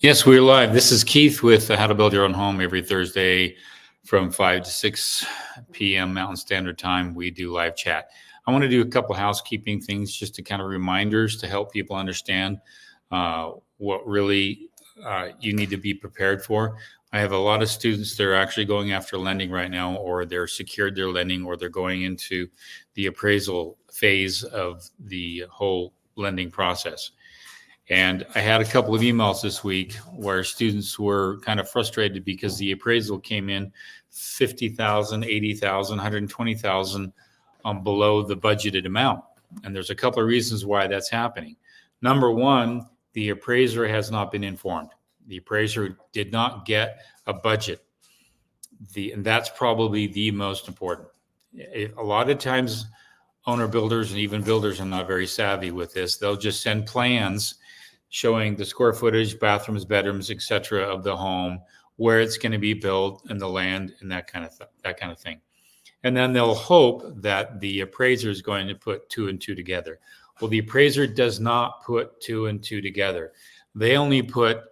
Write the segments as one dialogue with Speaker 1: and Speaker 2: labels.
Speaker 1: Yes, we're live. This is Keith with How to Build Your Own Home every Thursday from 5 to 6 p.m. Mountain Standard Time. We do live chat. I want to do a couple housekeeping things just to kind of reminders to help people understand what really you need to be prepared for. I have a lot of students that are actually going after lending right now, or they're secured their lending, or they're going into the appraisal phase of the whole lending process. And I had a couple of emails this week where students were kind of frustrated because the appraisal came in 50,000, 80,000, 120,000 below the budgeted amount. And there's a couple of reasons why that's happening. Number one, the appraiser has not been informed. The appraiser did not get a budget. And that's probably the most important. A lot of times, owner builders and even builders are not very savvy with this. They'll just send plans showing the square footage, bathrooms, bedrooms, etc. of the home, where it's going to be built, and the land, and that kind of thing. And then they'll hope that the appraiser is going to put two and two together. Well, the appraiser does not put two and two together. They only put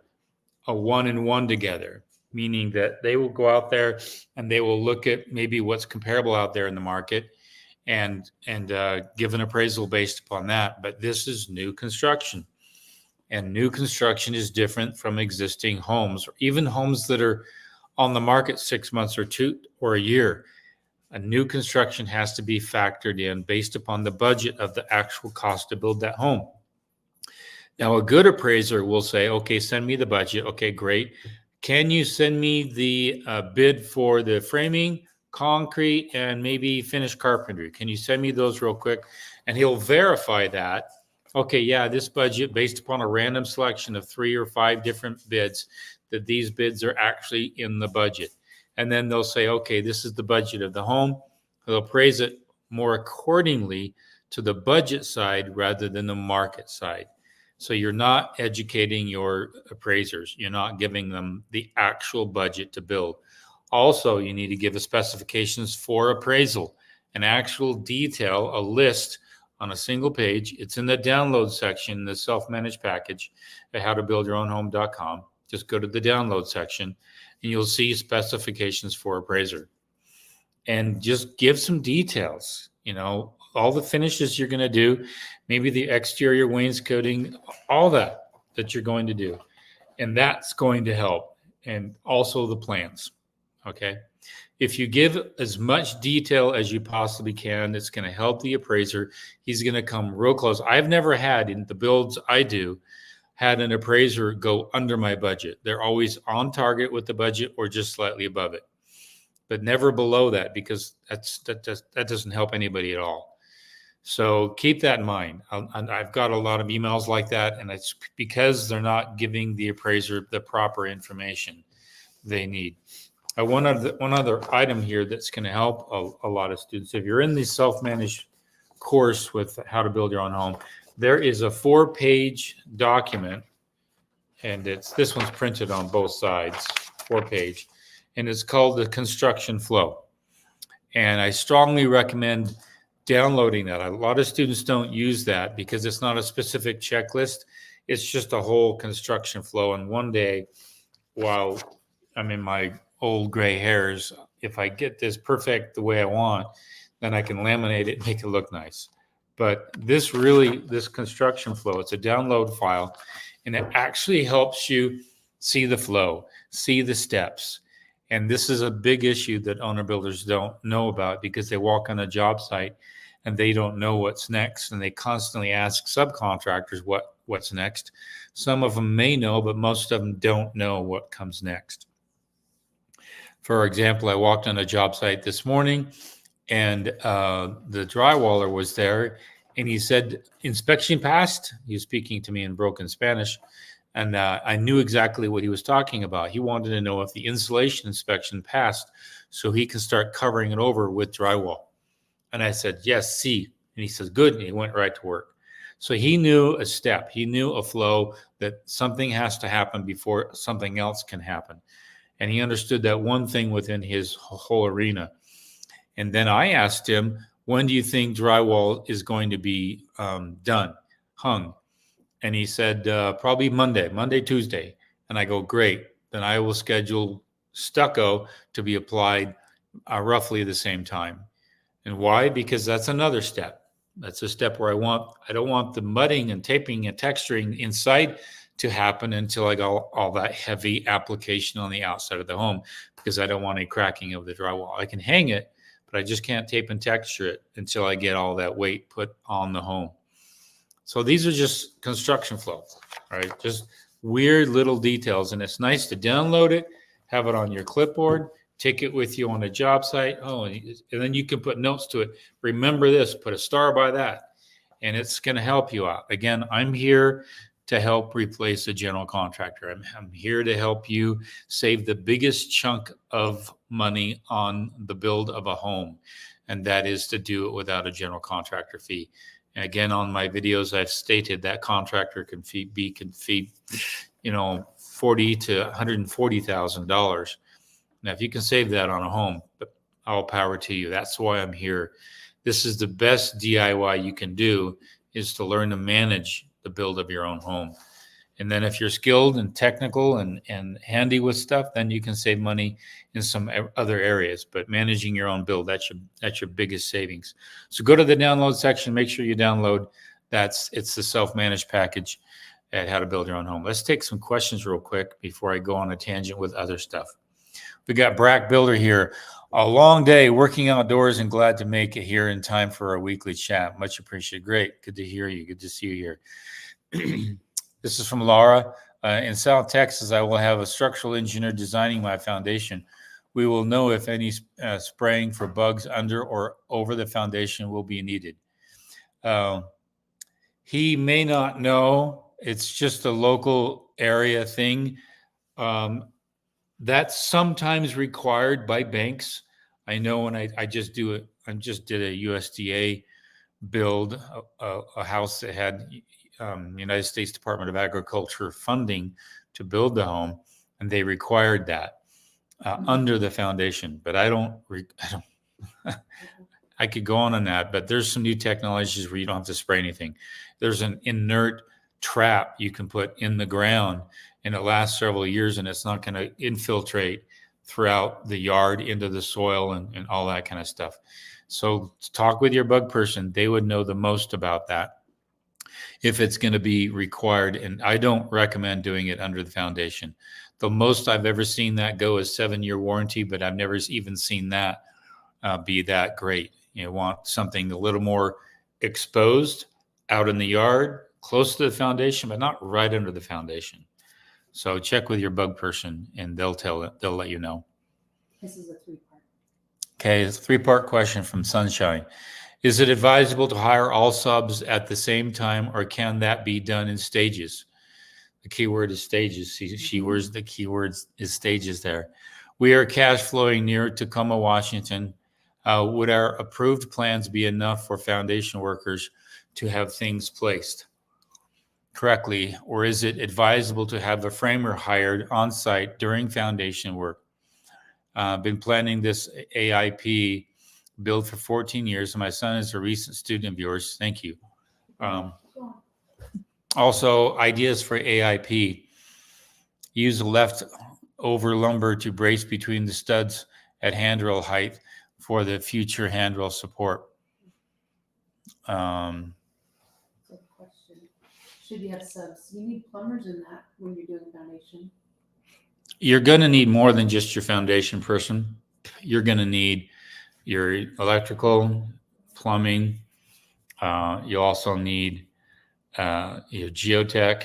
Speaker 1: a one and one together, meaning that they will go out there and they will look at maybe what's comparable out there in the market and give an appraisal based upon that. But this is new construction. And new construction is different from existing homes, or even homes that are on the market 6 months or two or a year. A new construction has to be factored in based upon the budget of the actual cost to build that home. Now, a good appraiser will say, okay, send me the budget. Okay, great. Can you send me the bid for the framing, concrete, and maybe finished carpentry? Can you send me those real quick? And he'll verify that. Okay, yeah, this budget based upon a random selection of 3 or 5 different bids, that these bids are actually in the budget. And then they'll say, okay, this is the budget of the home. They'll appraise it more accordingly to the budget side rather than the market side. So you're not educating your appraisers. You're not giving them the actual budget to build. Also, you need to give the specifications for appraisal, an actual detail, a list on a single page. It's in the download section, the self-managed package at howtobuildyourownhome.com. Just go to the download section and you'll see specifications for appraiser. And just give some details, all the finishes you're going to do, maybe the exterior wainscoting, all that you're going to do. And that's going to help. And also the plans. Okay. If you give as much detail as you possibly can, it's going to help the appraiser. He's going to come real close. I've never had, in the builds I do, had an appraiser go under my budget. They're always on target with the budget or just slightly above it, but never below that, because that doesn't help anybody at all. So keep that in mind. I've got a lot of emails like that, and it's because they're not giving the appraiser the proper information they need. One other item here that's going to help a lot of students. If you're in the self-managed course with How to Build Your Own Home, there is a 4-page document, and this one's printed on both sides, 4-page, and it's called the construction flow. And I strongly recommend downloading that. A lot of students don't use that because it's not a specific checklist. It's just a whole construction flow. And one day, while I'm in my old gray hairs, if I get this perfect the way I want, then I can laminate it and make it look nice. But this construction flow, it's a download file, and it actually helps you see the flow, see the steps. And this is a big issue that owner builders don't know about, because they walk on a job site and they don't know what's next, and they constantly ask subcontractors what's next. Some of them may know, but most of them don't know what comes next. For example, I walked on a job site this morning, and the drywaller was there, and he said, "Inspection passed." He was speaking to me in broken Spanish, and I knew exactly what he was talking about. He wanted to know if the insulation inspection passed so he can start covering it over with drywall. And I said, "Yes, see." And he says, "Good." And he went right to work. So he knew a step. He knew a flow, that something has to happen before something else can happen. And he understood that one thing within his whole arena. And then I asked him, when do you think drywall is going to be hung? And he said, probably Monday, Tuesday. And I go, great. Then I will schedule stucco to be applied roughly the same time. And why? Because that's another step. That's a step where I don't want the mudding and taping and texturing inside to happen until I got all that heavy application on the outside of the home, because I don't want any cracking of the drywall. I can hang it, but I just can't tape and texture it until I get all that weight put on the home. So these are just construction flow, right? Just weird little details. And it's nice to download it, have it on your clipboard, take it with you on a job site. Oh, and then you can put notes to it. Remember this, put a star by that, and it's going to help you out. Again, I'm here to help replace a general contractor. I'm here to help you save the biggest chunk of money on the build of a home, and that is to do it without a general contractor fee. And again, on my videos, I've stated that contractor can feed $40,000 to $140,000. Now, if you can save that on a home, all power to you. That's why I'm here. This is the best DIY you can do, is to learn to manage the build of your own home. And then if you're skilled and technical and handy with stuff, then you can save money in some other areas. But managing your own build, that's your biggest savings. So go to the download section. Make sure you download. It's the self-managed package at How to Build Your Own Home. Let's take some questions real quick before I go on a tangent with other stuff. We got Brack Builder here. A long day working outdoors and glad to make it here in time for our weekly chat. Much appreciated. Great. Good to hear you. Good to see you here. This is from Laura. In South Texas, I will have a structural engineer designing my foundation. We will know if any spraying for bugs under or over the foundation will be needed. He may not know. It's just a local area thing. That's sometimes required by banks. I know when I just did a USDA build, a house that had United States Department of Agriculture funding to build the home, and they required that under the foundation. But I don't. I could go on that, but there's some new technologies where you don't have to spray anything. There's an inert trap you can put in the ground, and it lasts several years, and it's not going to infiltrate throughout the yard into the soil and all that kind of stuff. So talk with your bug person. They would know the most about that if it's going to be required. And I don't recommend doing it under the foundation. The most I've ever seen that go is 7-year warranty, but I've never even seen that be that great. You want something a little more exposed out in the yard, close to the foundation, but not right under the foundation. So check with your bug person, and they'll let you know.
Speaker 2: This is a 3-part.
Speaker 1: Okay, it's a 3-part question from Sunshine. Is it advisable to hire all subs at the same time, or can that be done in stages? The key word is stages. She words the key words is stages there. We are cash flowing near Tacoma, Washington. Would our approved plans be enough for foundation workers to have things placed correctly, or is it advisable to have a framer hired on site during foundation work? Been planning this AIP build for 14 years, and my son is a recent student of yours. Thank you. Also, ideas for AIP. Use leftover lumber to brace between the studs at handrail height for the future handrail support.
Speaker 2: Should you have subs? You need plumbers in that when you're doing foundation.
Speaker 1: You're going to need more than just your foundation person. You're going to need your electrical, plumbing. You also need your geotech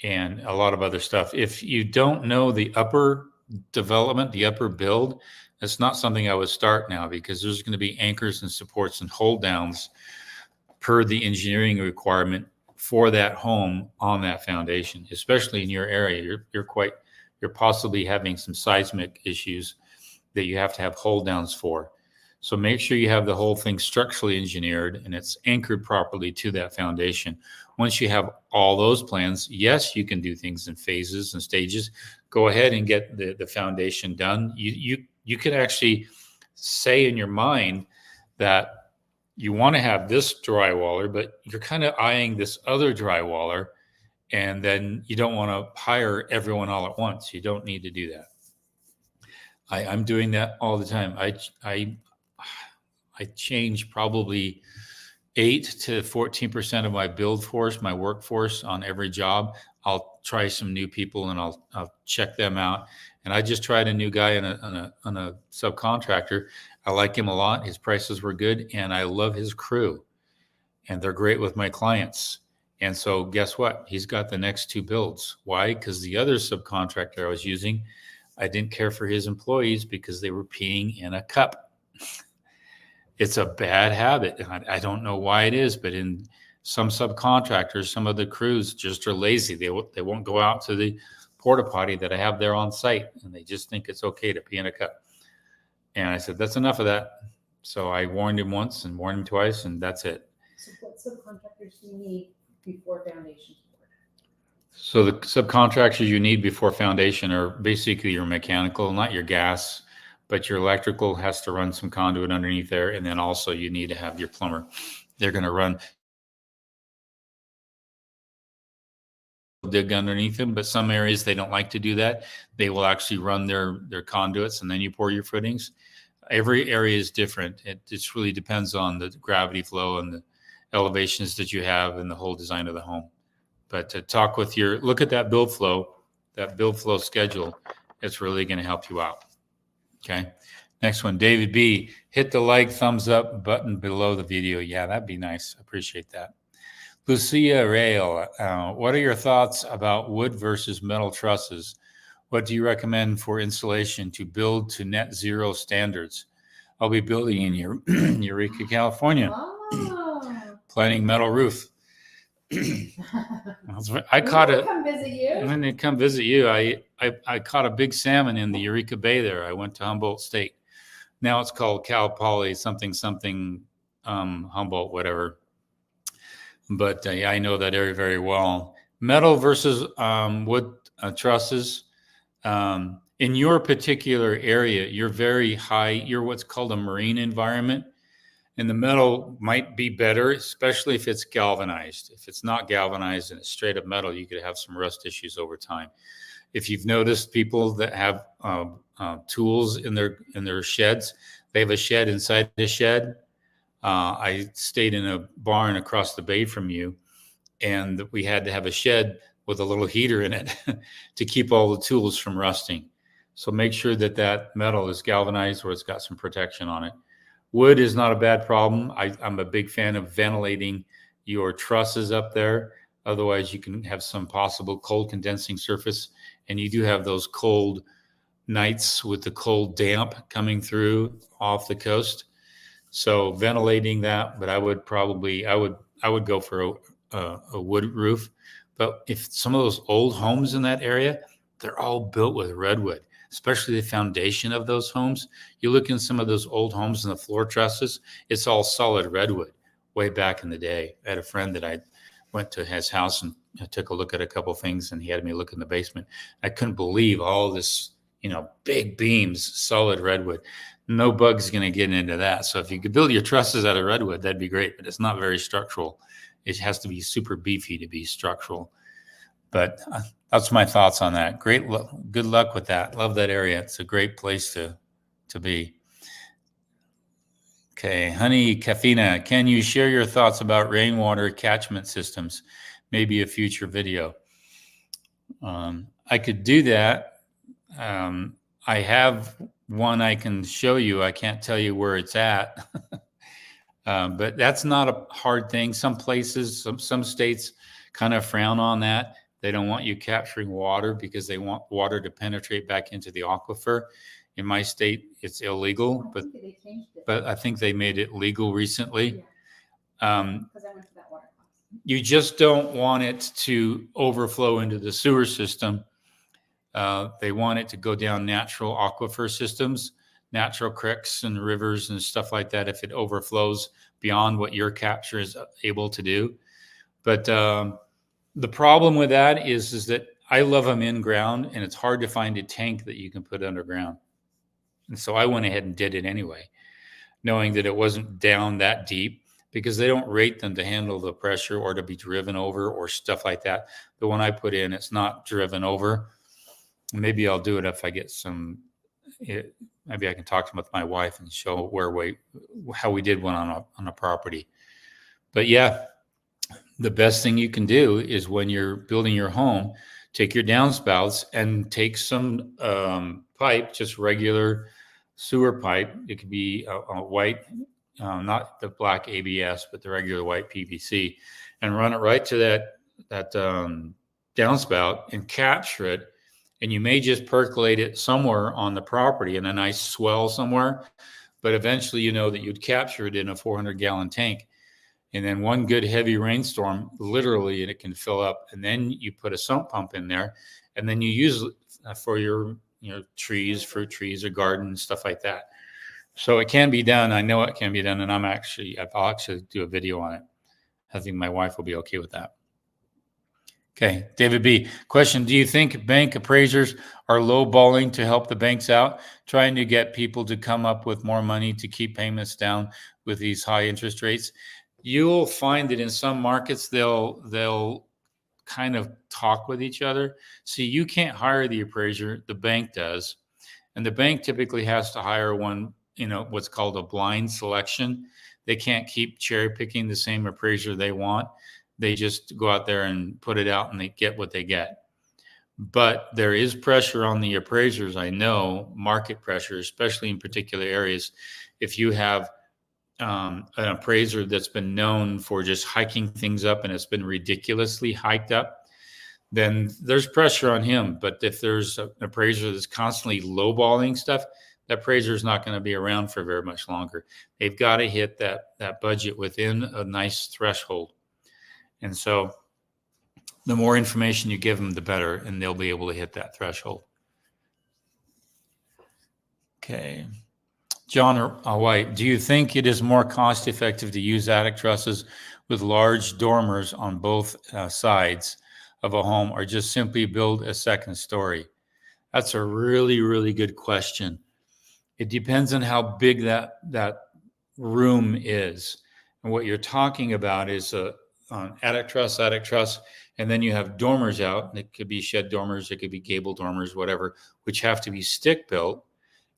Speaker 1: and a lot of other stuff. If you don't know the upper development, the upper build, that's not something I would start now, because there's going to be anchors and supports and hold downs per the engineering requirement for that home on that foundation, especially in your area. You're possibly having some seismic issues that you have to have hold downs for. So make sure you have the whole thing structurally engineered and it's anchored properly to that foundation. Once you have all those plans, yes, you can do things in phases and stages. Go ahead and get the foundation done. You can actually say in your mind that you want to have this drywaller, but you're kind of eyeing this other drywaller, And then you don't want to hire everyone all at once. You don't need to do that. I'm doing that all the time. I change probably 8 to 14% of my build force, my workforce on every job. I'll try some new people and I'll check them out. And I just tried a new guy on a subcontractor. I like him a lot. His prices were good, and I love his crew, and they're great with my clients. And so guess what? He's got the next 2 builds. Why? Because the other subcontractor I was using, I didn't care for his employees because they were peeing in a cup. It's a bad habit. And I don't know why it is, but in some subcontractors, some of the crews just are lazy. They won't go out to the porta potty that I have there on site, and they just think it's okay to pee in a cup. And I said, that's enough of that. So I warned him once and warned him twice, and that's it.
Speaker 2: So what subcontractors do you need before foundation support?
Speaker 1: So the subcontractors you need before foundation are basically your mechanical, not your gas, but your electrical has to run some conduit underneath there. And then also you need to have your plumber. They're going to run, dig underneath them, but some areas they don't like to do that. They will actually run their conduits and then you pour your footings. Every area is different. It just really depends on the gravity flow and the elevations that you have and the whole design of the home. But to talk with look at that build flow schedule. It's really going to help you out. Okay. Next one, David B. Hit the like, thumbs up button below the video. Yeah, that'd be nice. Appreciate that. Lucia Rail, what are your thoughts about wood versus metal trusses? What do you recommend for installation to build to net zero standards? I'll be building in Eureka, California.
Speaker 2: Oh.
Speaker 1: Planning metal roof. I caught it.
Speaker 2: Come visit you.
Speaker 1: And then they come visit you. I caught a big salmon in the Eureka Bay there. I went to Humboldt State. Now it's called Cal Poly something Humboldt, whatever. But yeah, I know that area very well. Metal versus wood trusses. In your particular area, you're very high. You're what's called a marine environment. And the metal might be better, especially if it's galvanized. If it's not galvanized and it's straight up metal, you could have some rust issues over time. If you've noticed people that have tools in their sheds, they have a shed inside the shed. I stayed in a barn across the bay from you, and we had to have a shed with a little heater in it to keep all the tools from rusting. So make sure that metal is galvanized or it's got some protection on it. Wood is not a bad problem. I'm a big fan of ventilating your trusses up there. Otherwise, you can have some possible cold condensing surface. And you do have those cold nights with the cold damp coming through off the coast. So ventilating that, but I would go for a wood roof. But if some of those old homes in that area, they're all built with redwood. Especially the foundation of those homes. You look in some of those old homes in the floor trusses, it's all solid redwood way back in the day. I had a friend that I went to his house and I took a look at a couple things and he had me look in the basement. I couldn't believe all this, big beams, solid redwood. No bug's going to get into that. So if you could build your trusses out of redwood, that'd be great, but it's not very structural. It has to be super beefy to be structural. But that's my thoughts on that. Good luck with that. Love that area. It's a great place to be. Okay, Honey Cafina, can you share your thoughts about rainwater catchment systems? Maybe a future video. I could do that. I have one I can show you. I can't tell you where it's at. But that's not a hard thing. Some places, some states kind of frown on that. They don't want you capturing water because they want water to penetrate back into the aquifer. In my state, it's illegal, but I think they made it legal recently.
Speaker 2: Because I went to that water class.
Speaker 1: You just don't want it to overflow into the sewer system. They want it to go down natural aquifer systems, natural creeks and rivers and stuff like that if it overflows beyond what your capture is able to do. But the problem with that is that I love them in ground, and it's hard to find a tank that you can put underground. And so I went ahead and did it anyway, knowing that it wasn't down that deep. because they don't rate them to handle the pressure or to be driven over or stuff like that. The one I put in, it's not driven over. Maybe I'll do it if I get some. Maybe I can talk with my wife and show how we did one on a property. But yeah, the best thing you can do is when you're building your home, take your downspouts and take some pipe, just regular sewer pipe. It could be a white, not the black ABS, but the regular white PVC, and run it right to that downspout and capture it. And you may just percolate it somewhere on the property in a nice swell somewhere, but eventually you know that you'd capture it in a 400-gallon tank. And then one good heavy rainstorm, literally, and it can fill up. And then you put a sump pump in there, and then you use it for your trees, fruit trees, or garden, stuff like that. So it can be done. I know it can be done, and I'll actually do a video on it. I think my wife will be okay with that. Okay, David B. Question: do you think bank appraisers are lowballing to help the banks out, trying to get people to come up with more money to keep payments down with these high interest rates? You'll find that in some markets they'll kind of talk with each other. See, you can't hire the appraiser, the bank does, and the bank typically has to hire one, what's called a blind selection. They can't keep cherry picking the same appraiser they want. They just go out there and put it out and they get what they get. But there is pressure on the appraisers. I know market pressure, especially in particular areas. If you have an appraiser that's been known for just hiking things up and it's been ridiculously hiked up, then there's pressure on him. But if there's an appraiser that's constantly lowballing stuff, that appraiser is not going to be around for very much longer. They've got to hit that budget within a nice threshold. And so the more information you give them, the better, and they'll be able to hit that threshold. Okay. John White, do you think it is more cost effective to use attic trusses with large dormers on both sides of a home, or just simply build a second story? That's a really, really good question. It depends on how big that room is. And what you're talking about is an attic truss, and then you have dormers out. It could be shed dormers, it could be gable dormers, whatever, which have to be stick built.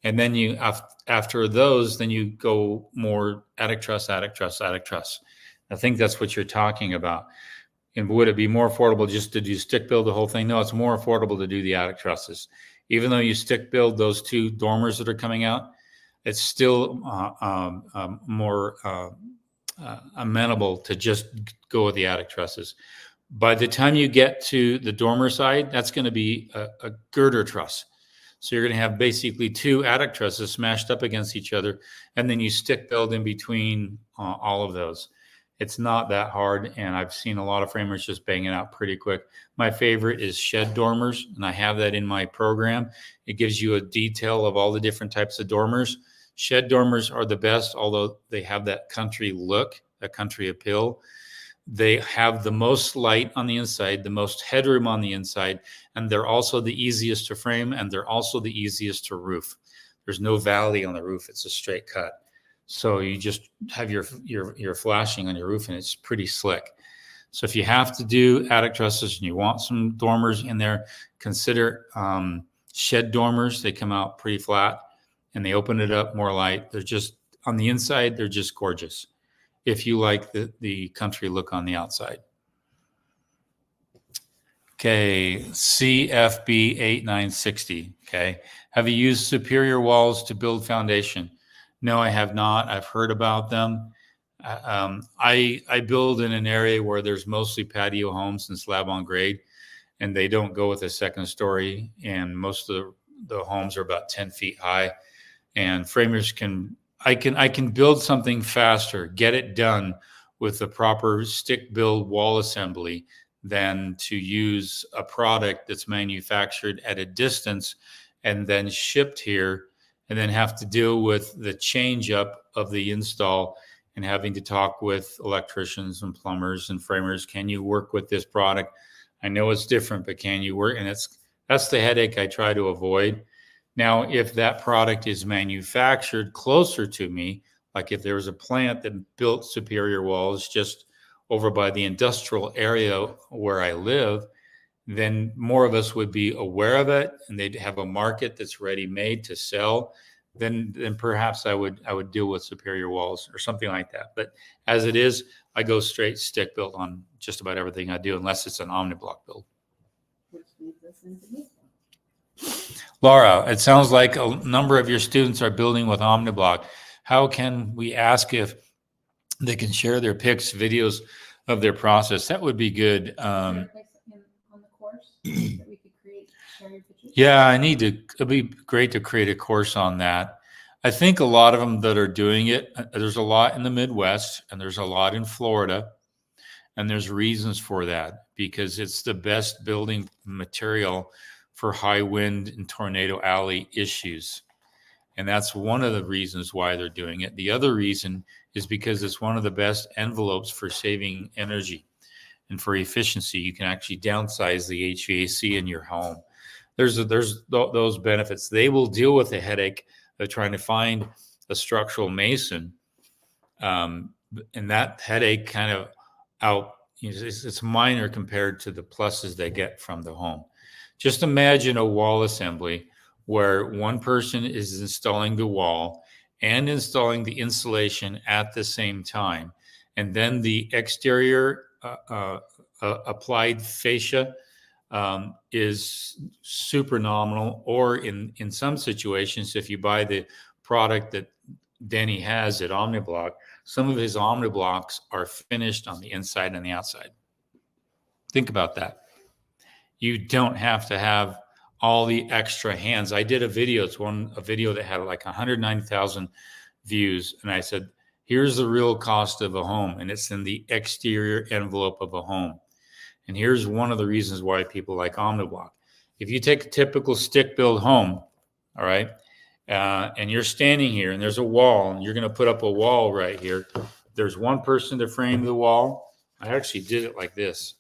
Speaker 1: And then you, after those, then you go more attic truss. I think that's what you're talking about. And would it be more affordable just to do stick build the whole thing? No, it's more affordable to do the attic trusses. Even though you stick build those two dormers that are coming out, it's still more amenable to just go with the attic trusses. By the time you get to the dormer side, that's going to be a girder truss. So you're going to have basically two attic trusses smashed up against each other, and then you stick build in between all of those. It's not that hard, and I've seen a lot of framers just bang it out pretty quick. My favorite is shed dormers, and I have that in my program. It gives you a detail of all the different types of dormers. Shed dormers are the best, although they have that country look, that country appeal. They have the most light on the inside, the most headroom on the inside, and they're also the easiest to frame, and they're also the easiest to roof. There's no valley on the roof. It's a straight cut. So you just have your flashing on your roof, and it's pretty slick. So if you have to do attic trusses and you want some dormers in there, consider shed dormers. They come out pretty flat, and they open it up more light. They're just, on the inside, they're just gorgeous if you like the country look on the outside. Okay, CFB 8960. Okay, have you used Superior walls to build foundation? No, I have not. I've heard about them. I build in an area where there's mostly patio homes and slab on grade, and they don't go with a second story, and most of the homes are about 10 feet high, and framers I can build something faster, get it done with the proper stick build wall assembly than to use a product that's manufactured at a distance and then shipped here, and then have to deal with the change up of the install and having to talk with electricians and plumbers and framers. Can you work with this product? I know it's different, but can you work? And that's the headache I try to avoid. Now, if that product is manufactured closer to me, Like if there was a plant that built superior walls just over by the industrial area where I live, then more of us would be aware of it, and they'd have a market that's ready made to sell. Then perhaps I would deal with superior walls or something like that. But as it is, I go straight stick built on just about everything I do, unless it's an Omni Block build.
Speaker 2: Which leads us into this one.
Speaker 1: Laura, it sounds like a number of your students are building with Omni Block. How can we ask if they can share their pics, videos of their process? That would be good.
Speaker 2: Is there a place on the course that we could share your pictures?
Speaker 1: Yeah, it'd be great to create a course on that. I think a lot of them that are doing it, there's a lot in the Midwest and there's a lot in Florida. And there's reasons for that, because it's the best building material for high wind and tornado alley issues. And that's one of the reasons why they're doing it. The other reason is because it's one of the best envelopes for saving energy and for efficiency. You can actually downsize the HVAC in your home. There's those benefits. They will deal with the headache of trying to find a structural mason. And that headache kind of it's minor compared to the pluses they get from the home. Just imagine a wall assembly where one person is installing the wall and installing the insulation at the same time. And then the exterior applied fascia is super nominal, or in some situations, if you buy the product that Denny has at Omni Block, some of his Omni Blocks are finished on the inside and the outside. Think about that. You don't have to have all the extra hands. I did a video. It's a video that had like 190,000 views. And I said, here's the real cost of a home. And it's in the exterior envelope of a home. And here's one of the reasons why people like Omni Block. If you take a typical stick build home, all right, and you're standing here and there's a wall and you're going to put up a wall right here. There's one person to frame the wall. I actually did it like this.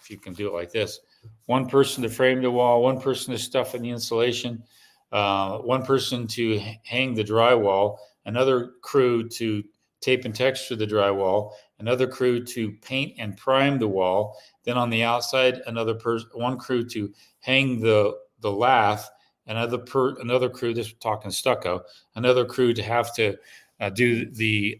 Speaker 1: If you can do it like this. One person to frame the wall, one person to stuff in the insulation, one person to hang the drywall, another crew to tape and texture the drywall, another crew to paint and prime the wall. Then on the outside, one crew to hang the lath, another crew, this is talking stucco, another crew to have to do the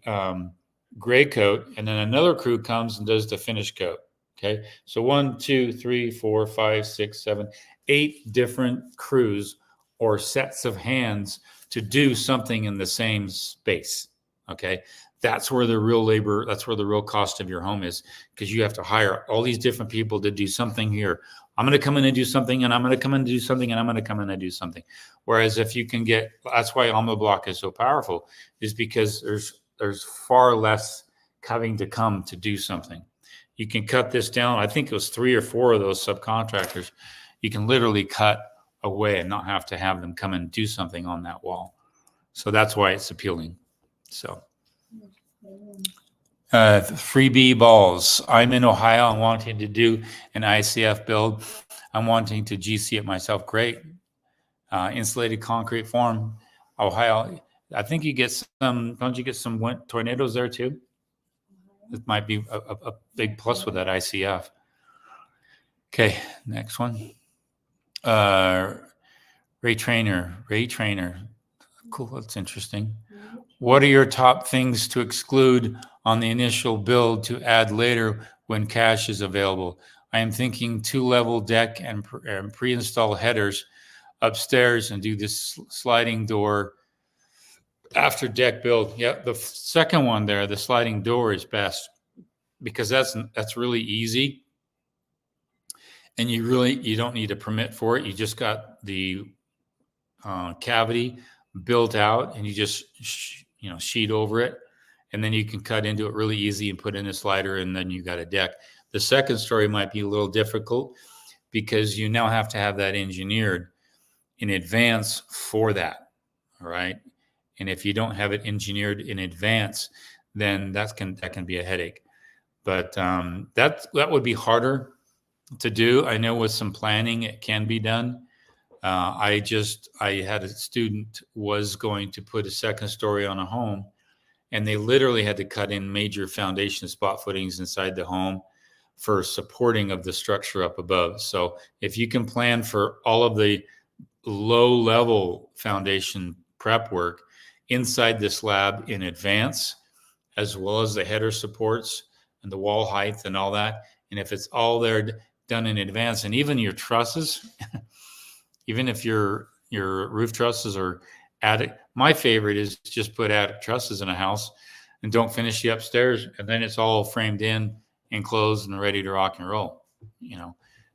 Speaker 1: gray coat, and then another crew comes and does the finish coat. Okay, so 1, 2, 3, 4, 5, 6, 7, 8 different crews or sets of hands to do something in the same space. Okay, that's where the real labor, that's where the real cost of your home is, because you have to hire all these different people to do something here. I'm going to come in and do something, and I'm going to come in and do something, and I'm going to come in and do something. Whereas if you can get, that's why Omni Block is so powerful, is because there's far less having to come to do something. You can cut this down. I think it was 3 or 4 of those subcontractors. You can literally cut away and not have to have them come and do something on that wall. So that's why it's appealing. So freebie balls. I'm in Ohio. I'm wanting to do an ICF build. I'm wanting to GC it myself. Great. Insulated concrete form, Ohio. I think you get some, don't you get some tornadoes there too? It might be a big plus with that ICF. Okay, next one. Ray Trainer. Cool, that's interesting. What are your top things to exclude on the initial build to add later when cash is available? I am thinking 2-level deck and pre-install headers upstairs and do this sliding door after deck build. Yeah, the second one there, the sliding door, is best because that's really easy. And you don't need a permit for it. You just got the cavity built out and you just sheet over it, and then you can cut into it really easy and put in a slider, and then you got a deck. The second story might be a little difficult because you now have to have that engineered in advance for that. All right. And if you don't have it engineered in advance, then that can be a headache. But that would be harder to do. I know with some planning it can be done. I had a student was going to put a second story on a home, and they literally had to cut in major foundation spot footings inside the home for supporting of the structure up above. So if you can plan for all of the low level foundation prep work inside the slab in advance, as well as the header supports and the wall height and all that, and if it's all there done in advance, and even your trusses, even if your roof trusses are attic, my favorite is just put attic trusses in a house and don't finish the upstairs, and then it's all framed in, enclosed, and ready to rock and roll.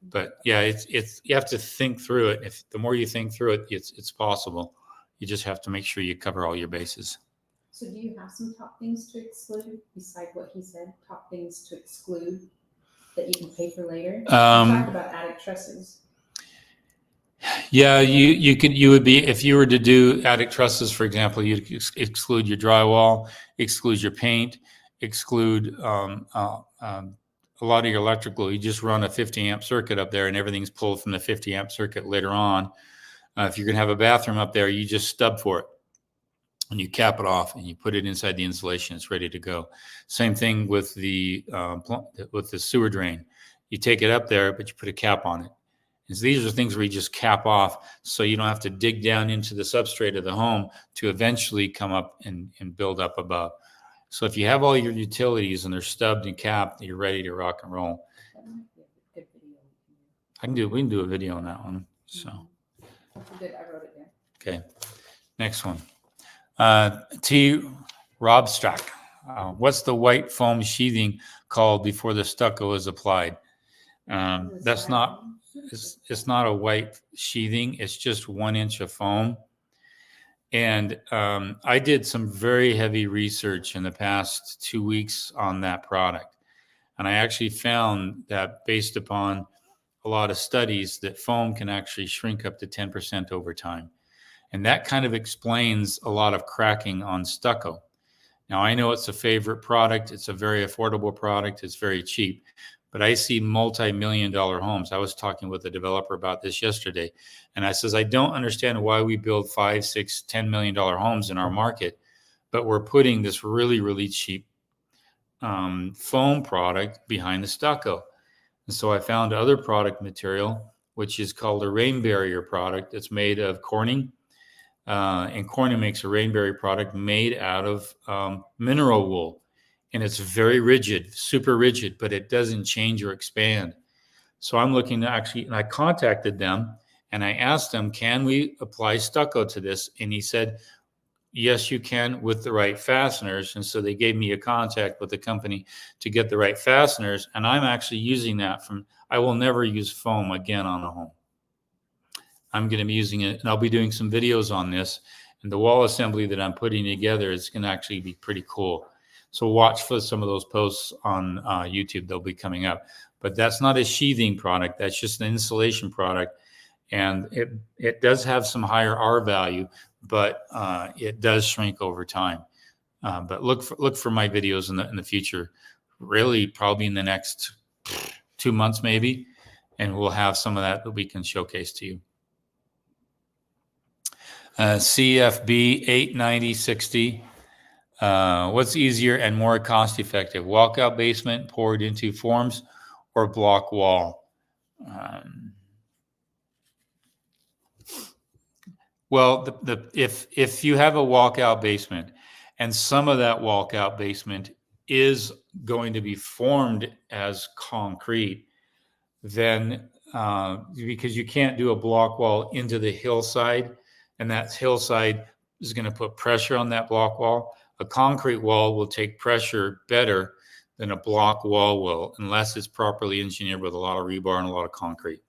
Speaker 1: But yeah, it's you have to think through it. If the more you think through it, it's possible. You just have to make sure you cover all your bases.
Speaker 2: So do you have some top things to exclude beside what he said? Top things to exclude that you can pay for later? You talked about attic trusses.
Speaker 1: Yeah, you would be, if you were to do attic trusses, for example, you'd exclude your drywall, exclude your paint, exclude a lot of your electrical. You just run a 50 amp circuit up there, and everything's pulled from the 50 amp circuit later on. If you're gonna have a bathroom up there, you just stub for it, and you cap it off, and you put it inside the insulation. It's ready to go. Same thing with the sewer drain. You take it up there, but you put a cap on it. And so these are things where you just cap off, so you don't have to dig down into the substrate of the home to eventually come up and build up above. So if you have all your utilities and they're stubbed and capped, you're ready to rock and roll.
Speaker 2: That might be a good video.
Speaker 1: We can do a video on that one. So
Speaker 2: Good, I wrote it down.
Speaker 1: okay, next one. T. Robstrack. What's the white foam sheathing called before the stucco is applied? That's not. It's not a white sheathing. It's just 1 inch of foam. And I did some very heavy research in the past 2 weeks on that product. And I actually found that based upon a lot of studies that foam can actually shrink up to 10% over time. And that kind of explains a lot of cracking on stucco. Now, I know it's a favorite product. It's a very affordable product. It's very cheap. But I see multi-million-dollar homes. I was talking with a developer about this yesterday, and I says, I don't understand why we build $5, $6, $10 million homes in our market, but we're putting this really, really cheap foam product behind the stucco. And so I found other product material, which is called a rain barrier product. It's made of Corning, and Corning makes a rain barrier product made out of mineral wool. And it's very rigid, super rigid, but it doesn't change or expand. So I'm looking to actually, and I contacted them and I asked them, can we apply stucco to this? And he said, yes, you can with the right fasteners. And so they gave me a contact with the company to get the right fasteners. And I'm actually using that I will never use foam again on a home. I'm going to be using it, and I'll be doing some videos on this. And the wall assembly that I'm putting together is going to actually be pretty cool. So watch for some of those posts on YouTube. They'll be coming up. But that's not a sheathing product. That's just an insulation product. And it does have some higher R value, but it does shrink over time. But look for my videos in the future, really probably in the next 2 months maybe, and we'll have some of that we can showcase to you. CFB 89060. What's easier and more cost effective? Walkout basement poured into forms or block wall? Well, if you have a walkout basement and some of that walkout basement is going to be formed as concrete, then because you can't do a block wall into the hillside, and that hillside is going to put pressure on that block wall. A concrete wall will take pressure better than a block wall will, unless it's properly engineered with a lot of rebar and a lot of concrete.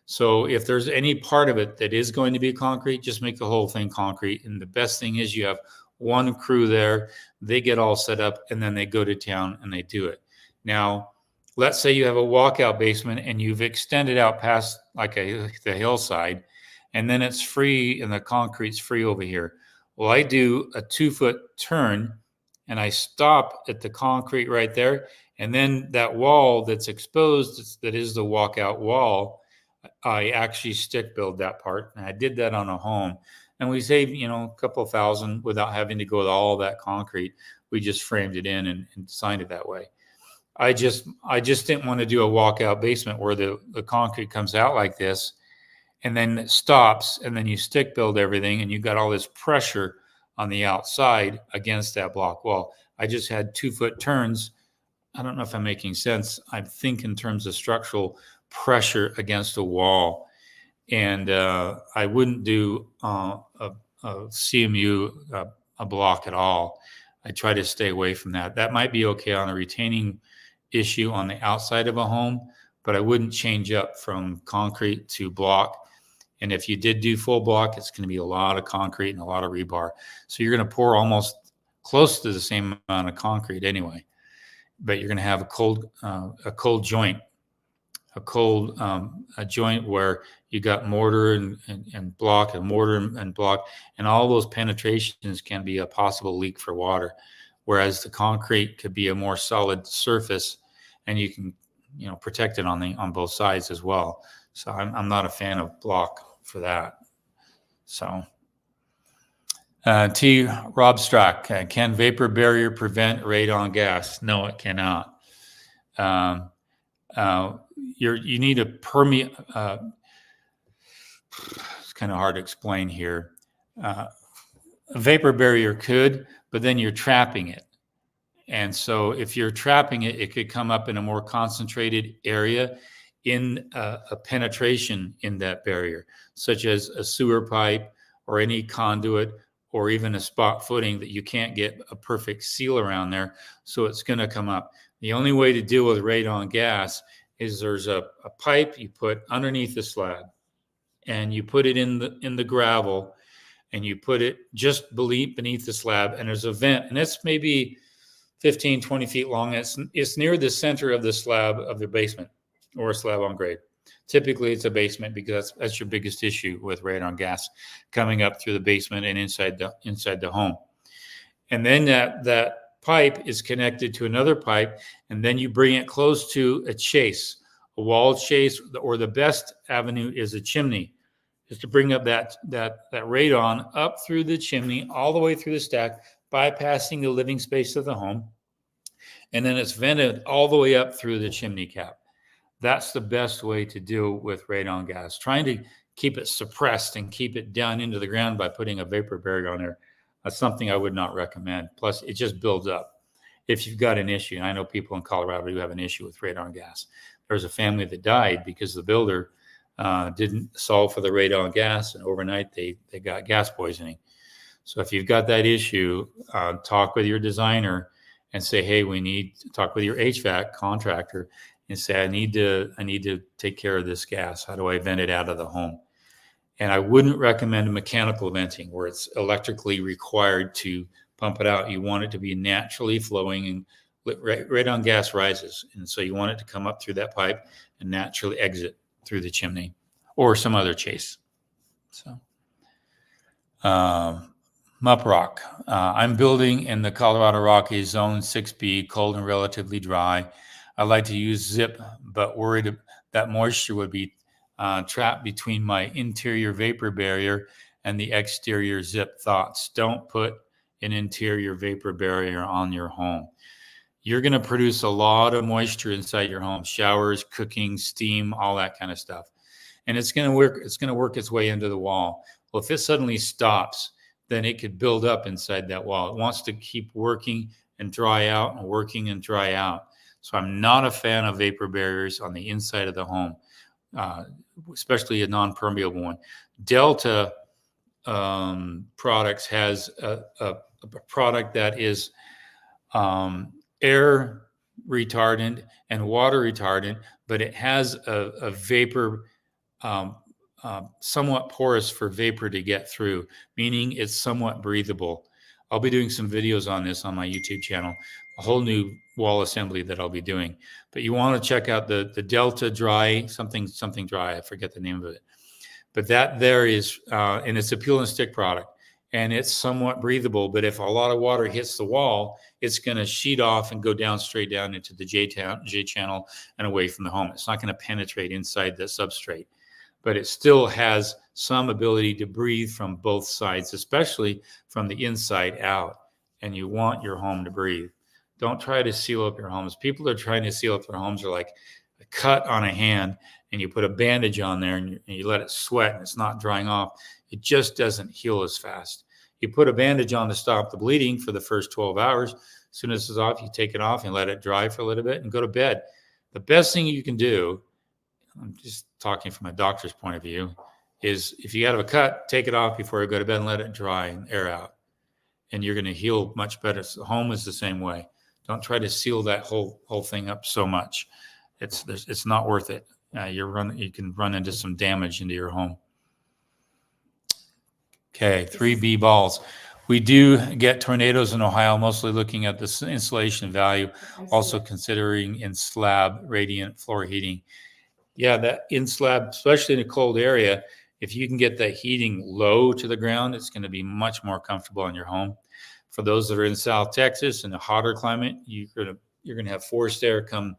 Speaker 1: So if there's any part of it that is going to be concrete, just make the whole thing concrete. And the best thing is you have one crew there, they get all set up, and then they go to town and they do it. Now, let's say you have a walkout basement and you've extended out past like the hillside, and then it's free and the concrete's free over here. Well, I do a 2-foot turn and I stop at the concrete right there. And then that wall that's exposed, that is the walkout wall, I actually stick build that part. And I did that on a home. And we saved, a couple $1,000 without having to go with all that concrete. We just framed it in and designed it that way. I just didn't want to do a walkout basement where the concrete comes out like this and then it stops, and then you stick build everything and you got all this pressure on the outside against that block wall. I just had 2-foot turns. I don't know if I'm making sense. I think in terms of structural pressure against a wall. And I wouldn't do a CMU, a block at all. I try to stay away from that. That might be okay on a retaining issue on the outside of a home, but I wouldn't change up from concrete to block. And if you did do full block, it's going to be a lot of concrete and a lot of rebar. So you're going to pour almost close to the same amount of concrete anyway, but you're going to have a cold joint, a joint where you got mortar and block and mortar and block, and all those penetrations can be a possible leak for water. Whereas the concrete could be a more solid surface, and you can, protect it on both sides as well. So I'm not a fan of block for that. So T. Rob Strack, can vapor barrier prevent radon gas? No, it cannot. You need a permeate. It's kind of hard to explain here. A vapor barrier could, but then you're trapping it. And so if you're trapping it, it could come up in a more concentrated area in a penetration in that barrier, such as a sewer pipe or any conduit or even a spot footing that you can't get a perfect seal around there. So it's going to come up. The only way to deal with radon gas is there's a pipe you put underneath the slab, and you put it in the gravel, and you put it just beneath the slab, and there's a vent, and it's maybe 15, 20 feet long. It's near the center of the slab of the basement or a slab on grade. Typically it's a basement because that's your biggest issue with radon gas coming up through the basement and inside the home. And then that pipe is connected to another pipe, and then you bring it close to a chase, a wall chase, or the best avenue is a chimney, is to bring up that radon up through the chimney, all the way through the stack, bypassing the living space of the home. And then it's vented all the way up through the chimney cap. That's the best way to deal with radon gas. Trying to keep it suppressed and keep it down into the ground by putting a vapor barrier on there, that's something I would not recommend. Plus, it just builds up. If you've got an issue, and I know people in Colorado who have an issue with radon gas. There's a family that died because the builder didn't solve for the radon gas, and overnight they got gas poisoning. So if you've got that issue, talk with your designer and say, hey, we need to talk with your HVAC contractor and say, I need to take care of this gas. How do I vent it out of the home? And I wouldn't recommend mechanical venting where it's electrically required to pump it out. You want it to be naturally flowing, and radon gas rises. And so you want it to come up through that pipe and naturally exit through the chimney or some other chase. So, Mup Rock. I'm building in the Colorado Rockies, zone 6B, cold and relatively dry. I like to use zip, but worried that moisture would be trapped between my interior vapor barrier and the exterior zip. Thoughts: don't put an interior vapor barrier on your home. You're going to produce a lot of moisture inside your home, showers, cooking, steam, all that kind of stuff. And it's going to work its way into the wall. Well, if it suddenly stops, then it could build up inside that wall. It wants to keep working and dry out and working and dry out. So I'm not a fan of vapor barriers on the inside of the home, especially a non-permeable one. Delta Products has a product that is air retardant and water retardant, but it has a vapor, somewhat porous for vapor to get through, meaning it's somewhat breathable. I'll be doing some videos on this on my YouTube channel, a whole new wall assembly that I'll be doing. But you want to check out the Delta Dry, something dry, I forget the name of it. But that there is, and it's a peel and stick product, and it's somewhat breathable. But if a lot of water hits the wall, it's going to sheet off and go down straight down into the J channel and away from the home. It's not going to penetrate inside the substrate, but it still has some ability to breathe from both sides, especially from the inside out. and you want your home to breathe. Don't try to seal up your homes. People are trying to seal up their homes are like a cut on a hand, and you put a bandage on there and you let it sweat and it's not drying off. It just doesn't heal as fast. You put a bandage on to stop the bleeding for the first 12 hours. As soon as it's off, you take it off and let it dry for a little bit and go to bed. The best thing you can do, I'm just talking from a doctor's point of view, is if you have a cut, take it off before you go to bed and let it dry and air out. And you're going to heal much better. So home is the same way. Don't try to seal that whole thing up so much. It's not worth it. You can run into some damage into your home. Okay, 3B balls. We do get tornadoes in Ohio, mostly looking at the insulation value, also considering in slab radiant floor heating. Yeah, that in slab, especially in a cold area, if you can get that heating low to the ground, it's going to be much more comfortable in your home. For those that are in South Texas in a hotter climate, you're going to have forced air come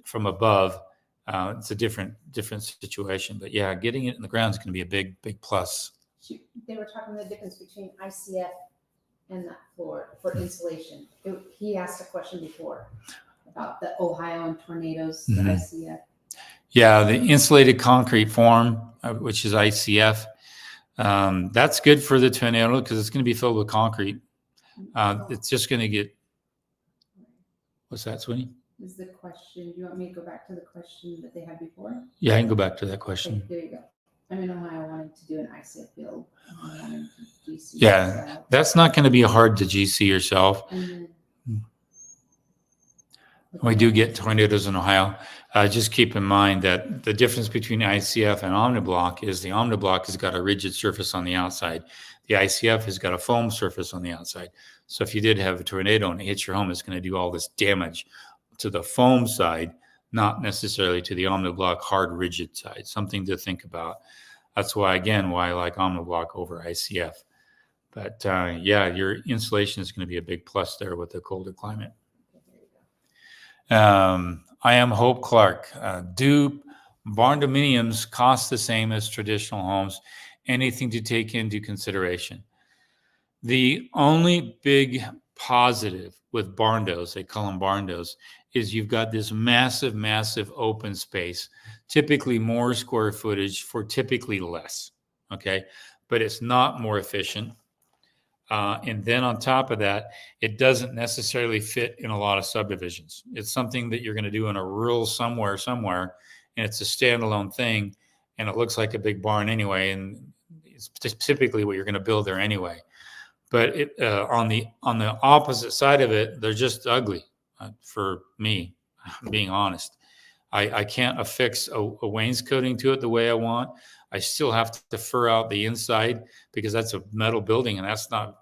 Speaker 1: from above. It's a different situation, but yeah, getting it in the ground is going to be a big plus.
Speaker 2: They were talking the difference between ICF and that floor for insulation. He asked a question before about the Ohio and tornadoes, the ICF.
Speaker 1: Yeah, the insulated concrete form, which is ICF, that's good for the tornado because it's going to be filled with concrete. It's just going to get. What's that, Sweeney?
Speaker 2: Is the question? Do you want me to go back to the question that they had before?
Speaker 1: Yeah, I can go back to that question.
Speaker 2: Okay, there you go. I'm in Ohio wanting to do an ICF build. GC
Speaker 1: yeah, that's not going to be hard to GC yourself. We do get tornadoes in Ohio. Just keep in mind that the difference between ICF and Omni Block is the Omni Block has got a rigid surface on the outside. The ICF has got a foam surface on the outside. So if you did have a tornado and it hits your home, it's going to do all this damage to the foam side, not necessarily to the Omni Block hard rigid side. Something to think about. That's why I like Omni Block over ICF. But yeah, your insulation is going to be a big plus there with the colder climate. I am Hope Clark. Do barn dominiums cost the same as traditional homes? Anything to take into consideration? The only big positive with barn doors, they call them barn doors, is you've got this massive open space, typically more square footage for typically less, okay? But it's not more efficient. And then on top of that, it doesn't necessarily fit in a lot of subdivisions. It's something that you're going to do in a rural somewhere, and it's a standalone thing, and it looks like a big barn anyway, and it's typically what you're going to build there anyway. But on the opposite side of it, they're just ugly. For me, being honest, I can't affix a wainscoting to it the way I want. I still have to fur out the inside because that's a metal building, and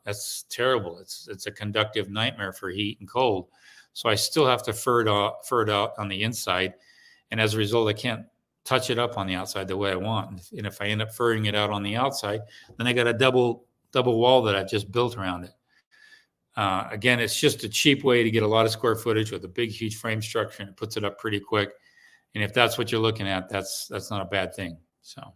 Speaker 1: that's terrible. It's a conductive nightmare for heat and cold. So I still have to fur it out on the inside, and as a result, I can't touch it up on the outside the way I want. And if I end up furring it out on the outside, then I got a double wall that I've just built around it. Again, it's just a cheap way to get a lot of square footage with a big, huge frame structure, and it puts it up pretty quick. And if that's what you're looking at, that's not a bad thing. So,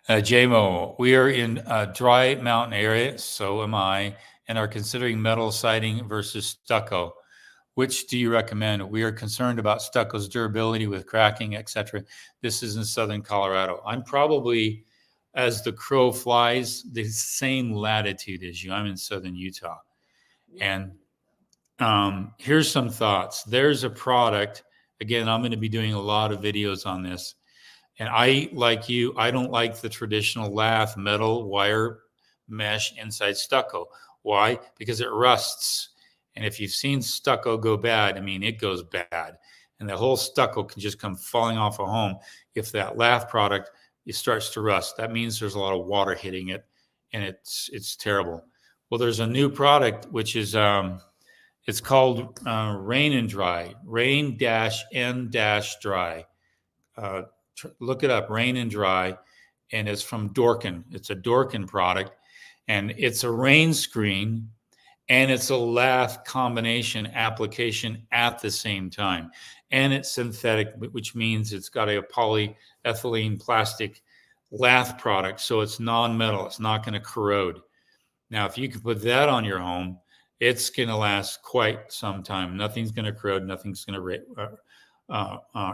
Speaker 1: JMO, we are in a dry mountain area, so am I, and are considering metal siding versus stucco. Which do you recommend? We are concerned about stucco's durability with cracking, etc. This is in southern Colorado. I'm probably, as the crow flies, the same latitude as you. I'm in southern Utah. And here's some thoughts. There's a product, again, I'm going to be doing a lot of videos on this. And I, like you, I don't like the traditional lath metal wire mesh inside stucco. Why? Because it rusts. And if you've seen stucco go bad, I mean, it goes bad. And the whole stucco can just come falling off a home if that lath product, it starts to rust. That means there's a lot of water hitting it, and it's terrible. Well, there's a new product, which is, it's called Rain and Dry, Rain-N-Dry. Look it up, Rain and Dry, and it's from Dorkin. It's a Dorkin product, and it's a rain screen, and it's a lath combination application at the same time. And it's synthetic, which means it's got a polyethylene plastic lath product, so it's non-metal. It's not going to corrode. Now, if you can put that on your home, it's going to last quite some time. Nothing's going to corrode. Nothing's going to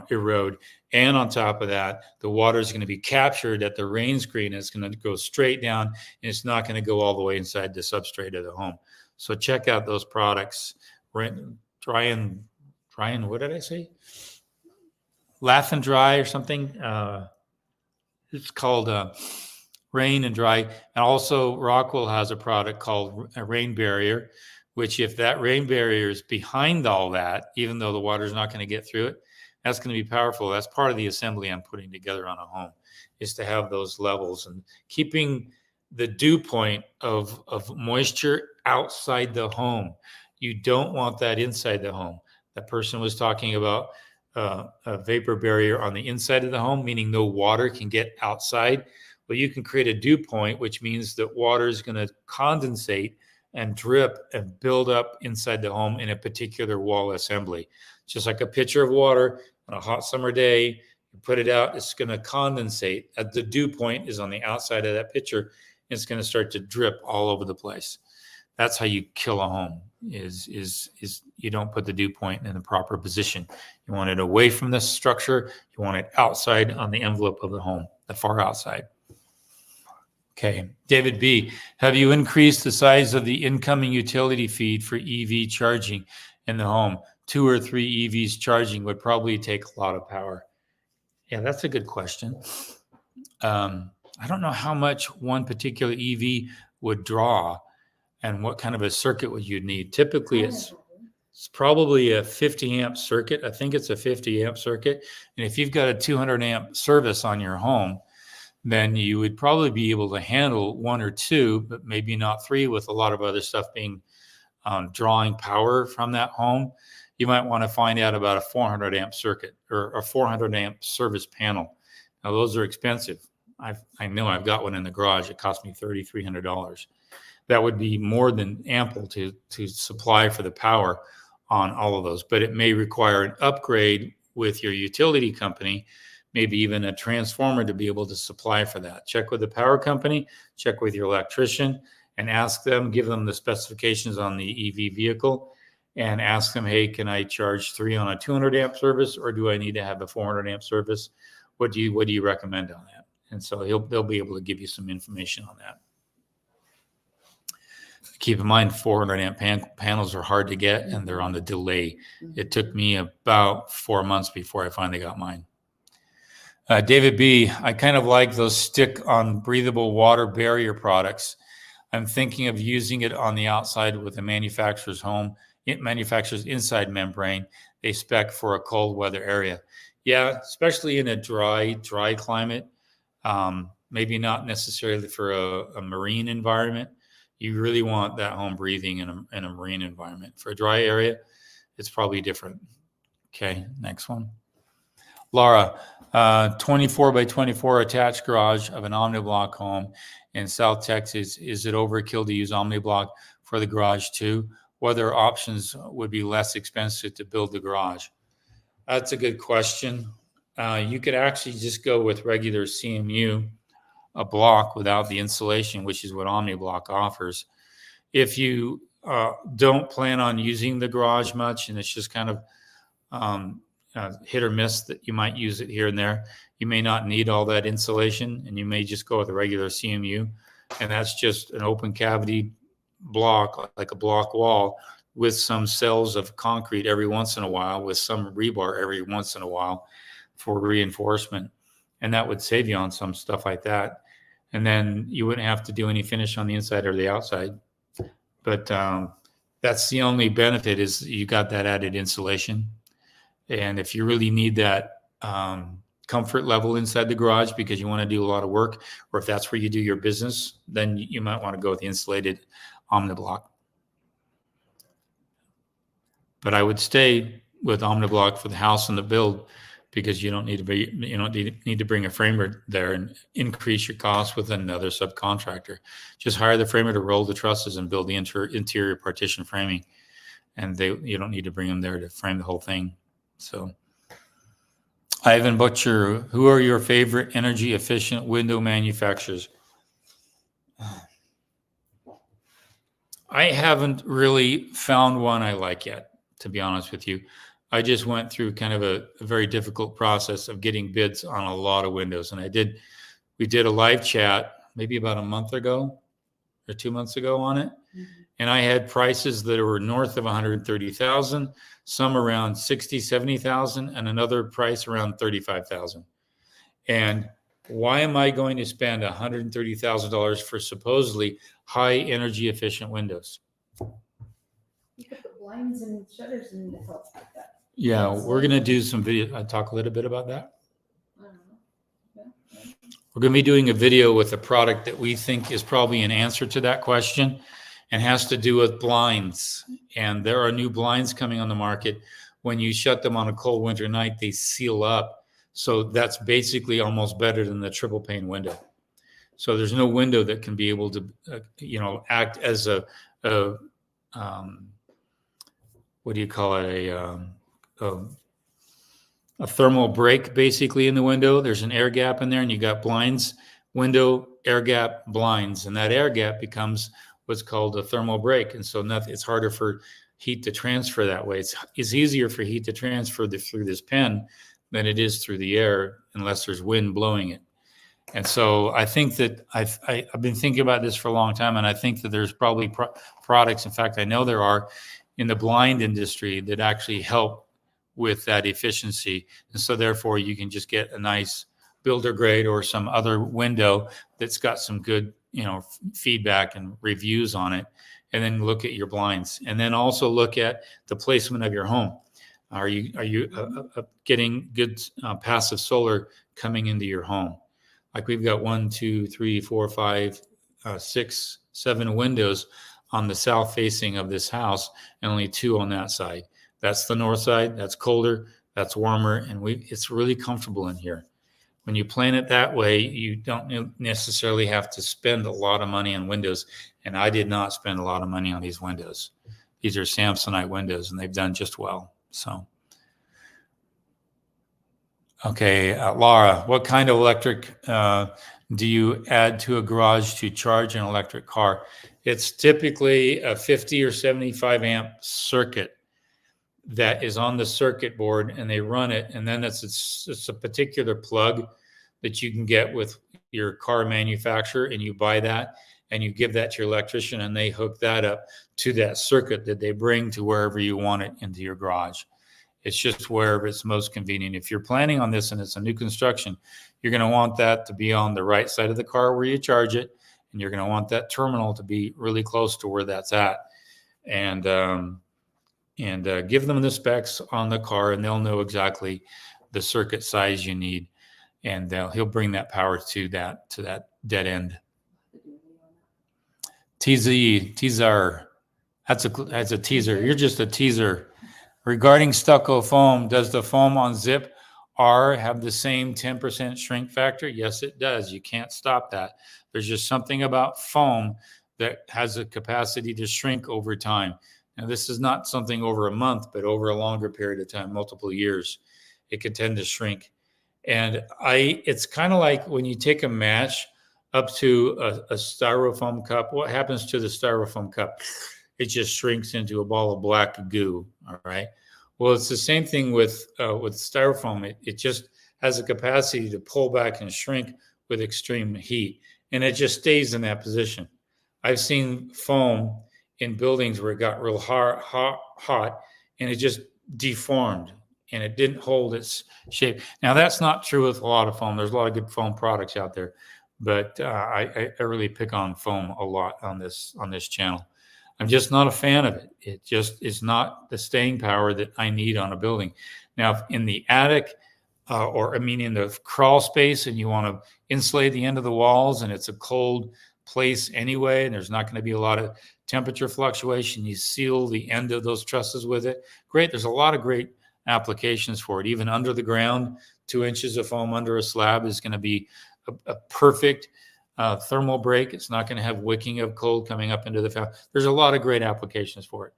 Speaker 1: erode. And on top of that, the water is going to be captured at the rain screen. It's going to go straight down, and it's not going to go all the way inside the substrate of the home. So check out those products. Dry and what did I say? Laugh and Dry or something. It's called Rain and Dry. And also Rockwell has a product called a Rain Barrier, which if that rain barrier is behind all that, even though the water is not going to get through it, that's going to be powerful. That's part of the assembly I'm putting together on a home, is to have those levels and keeping the dew point of moisture outside the home. You don't want that inside the home. That person was talking about a vapor barrier on the inside of the home, meaning no water can get outside. Well, you can create a dew point, which means that water is going to condensate and drip and build up inside the home in a particular wall assembly. Just like a pitcher of water on a hot summer day, you put it out, it's going to condensate. The dew point is on the outside of that pitcher. It's going to start to drip all over the place. That's how you kill a home, is you don't put the dew point in the proper position. You want it away from the structure. You want it outside on the envelope of the home, the far outside. Okay, David B., have you increased the size of the incoming utility feed for EV charging in the home? 2 or 3 EVs charging would probably take a lot of power. Yeah, that's a good question. I don't know how much one particular EV would draw and what kind of a circuit would you need. Typically, it's probably a 50 amp circuit. I think it's a 50 amp circuit. And if you've got a 200 amp service on your home, then you would probably be able to handle 1 or 2, but maybe not 3, with a lot of other stuff being drawing power from that home. You might want to find out about a 400 amp circuit or a 400 amp service panel. Now, those are expensive. I know I've got one in the garage. It cost me $3,300. That would be more than ample to supply for the power on all of those. But it may require an upgrade with your utility company, maybe even a transformer to be able to supply for that. Check with the power company, check with your electrician, and ask them, give them the specifications on the EV vehicle, and ask them, hey, can I charge 3 on a 200 amp service, or do I need to have a 400 amp service? What do you recommend on that? And so they'll be able to give you some information on that. Keep in mind, 400 amp panels are hard to get, and they're on the delay. It took me about 4 months before I finally got mine. David B., I kind of like those stick-on breathable water barrier products. I'm thinking of using it on the outside with a manufacturer's home. It manufactures inside membrane. They spec for a cold weather area. Yeah, especially in a dry climate. Maybe not necessarily for a marine environment. You really want that home breathing in a marine environment. For a dry area, it's probably different. Okay, next one. Laura, 24 by 24 attached garage of an Omni Block home in South Texas. Is it overkill to use Omni Block for the garage too? Whether options would be less expensive to build the garage? That's a good question. You could actually just go with regular CMU, a block without the insulation, which is what Omni Block offers. If you don't plan on using the garage much, and it's just kind of hit or miss that you might use it here and there, you may not need all that insulation, and you may just go with a regular CMU, and that's just an open cavity block, like a block wall, with some cells of concrete every once in a while, with some rebar every once in a while for reinforcement. And that would save you on some stuff like that. And then you wouldn't have to do any finish on the inside or the outside. But that's the only benefit, is you got that added insulation. And if you really need that comfort level inside the garage because you want to do a lot of work, or if that's where you do your business, then you might want to go with the insulated Omni Block. But I would stay with Omni Block for the house and the build, because you don't need to bring a framer there and increase your costs with another subcontractor. Just hire the framer to roll the trusses and build the interior partition framing, and you don't need to bring them there to frame the whole thing. So, Ivan Butcher, who are your favorite energy efficient window manufacturers? I haven't really found one I like yet, to be honest with you. I just went through kind of a very difficult process of getting bids on a lot of windows. And we did a live chat maybe about a month ago or 2 months ago on it. And I had prices that were north of 130,000, some around 60, 70,000, and another price around 35,000. And why am I going to spend $130,000 for supposedly high energy efficient windows?
Speaker 2: You could put blinds and shutters in to help with that.
Speaker 1: Yeah, we're going to do some video. I'll talk a little bit about that.
Speaker 2: I don't know. Yeah.
Speaker 1: We're going to be doing a video with a product that we think is probably an answer to that question and has to do with blinds. And there are new blinds coming on the market. When you shut them on a cold winter night, they seal up. So that's basically almost better than the triple pane window. So there's no window that can be able to, act as a what do you call it? A thermal break basically in the window. There's an air gap in there, and you got blinds, window, air gap, blinds, and that air gap becomes what's called a thermal break. And so it's harder for heat to transfer that way. It's easier for heat to transfer through this pen than it is through the air, unless there's wind blowing it. And so I think that I've been thinking about this for a long time, and I think that there's probably products. In fact, I know there are in the blind industry that actually help with that efficiency. And so therefore you can just get a nice builder grade or some other window that's got some good, feedback and reviews on it. And then look at your blinds, and then also look at the placement of your home. Are you getting good passive solar coming into your home? Like we've got 1, 2, 3, 4, 5, 6, 7 windows on the south facing of this house, and only 2 on that side. That's the north side. That's colder. That's warmer, and it's really comfortable in here. When you plan it that way, you don't necessarily have to spend a lot of money on windows. And I did not spend a lot of money on these windows. These are Samsonite windows, and they've done just well. So, okay, Laura, what kind of electric do you add to a garage to charge an electric car? It's typically a 50 or 75 amp circuit that is on the circuit board, and they run it. And then it's a particular plug that you can get with your car manufacturer, and you buy that and you give that to your electrician, and they hook that up to that circuit that they bring to wherever you want it into your garage. It's just wherever it's most convenient. If you're planning on this and it's a new construction, you're going to want that to be on the right side of the car where you charge it, and you're going to want that terminal to be really close to where that's at. And give them the specs on the car, and they'll know exactly the circuit size you need, and he'll bring that power to that dead end. Teaser. That's a teaser. You're just a teaser. Regarding stucco foam, does the foam on Zip R have the same 10% shrink factor? Yes, it does. You can't stop that. There's just something about foam that has a capacity to shrink over time. Now, this is not something over a month, but over a longer period of time, multiple years, it can tend to shrink. And it's kind of like when you take a match up to a styrofoam cup. What happens to the styrofoam cup? It just shrinks into a ball of black goo. All right. Well, it's the same thing with styrofoam. It just has a capacity to pull back and shrink with extreme heat, and it just stays in that position. I've seen foam in buildings where it got real hot, and it just deformed, and it didn't hold its shape. Now, that's not true with a lot of foam. There's a lot of good foam products out there, but I really pick on foam a lot on this channel. I'm just not a fan of it. It just is not the staying power that I need on a building. Now, if in the attic, in the crawl space, and you want to insulate the end of the walls, and it's a cold place anyway, and there's not going to be a lot of temperature fluctuation, you seal the end of those trusses with it. Great. There's a lot of great applications for it. Even under the ground, 2 inches of foam under a slab is going to be a perfect thermal break. It's not going to have wicking of cold coming up into the foam. There's a lot of great applications for it,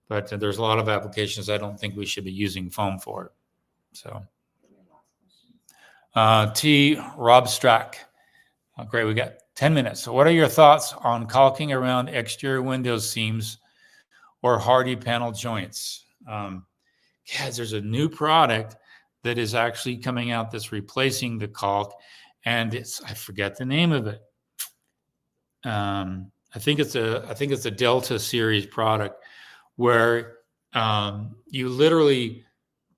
Speaker 1: but there's a lot of applications I don't think we should be using foam for. So, Rob Strack. Great. We got 10 minutes. So what are your thoughts on caulking around exterior window seams or hardy panel joints? Guys, there's a new product that is actually coming out that's replacing the caulk, and I forget the name of it. I think it's a Delta series product where you literally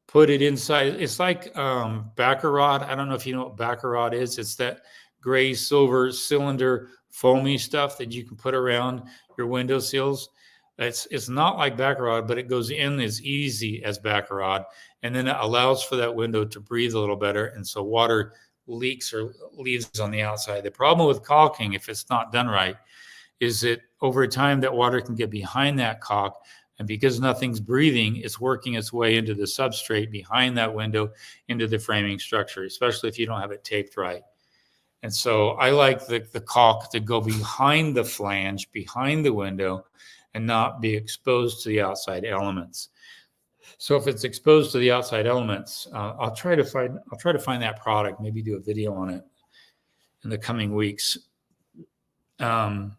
Speaker 1: put it inside. It's like Baccarat. I don't know if you know what Baccarat is. It's that gray silver cylinder foamy stuff that you can put around your window sills. It's not like Baccarat, but it goes in as easy as Baccarat, and then it allows for that window to breathe a little better, and so water leaks or leaves on the outside. The problem with caulking, if it's not done right, is that over time that water can get behind that caulk, and because nothing's breathing, it's working its way into the substrate behind that window into the framing structure, especially if you don't have it taped right. And so I like the caulk to go behind the flange, behind the window, and not be exposed to the outside elements. So if it's exposed to the outside elements, I'll try to find that product, maybe do a video on it in the coming weeks.
Speaker 2: Good?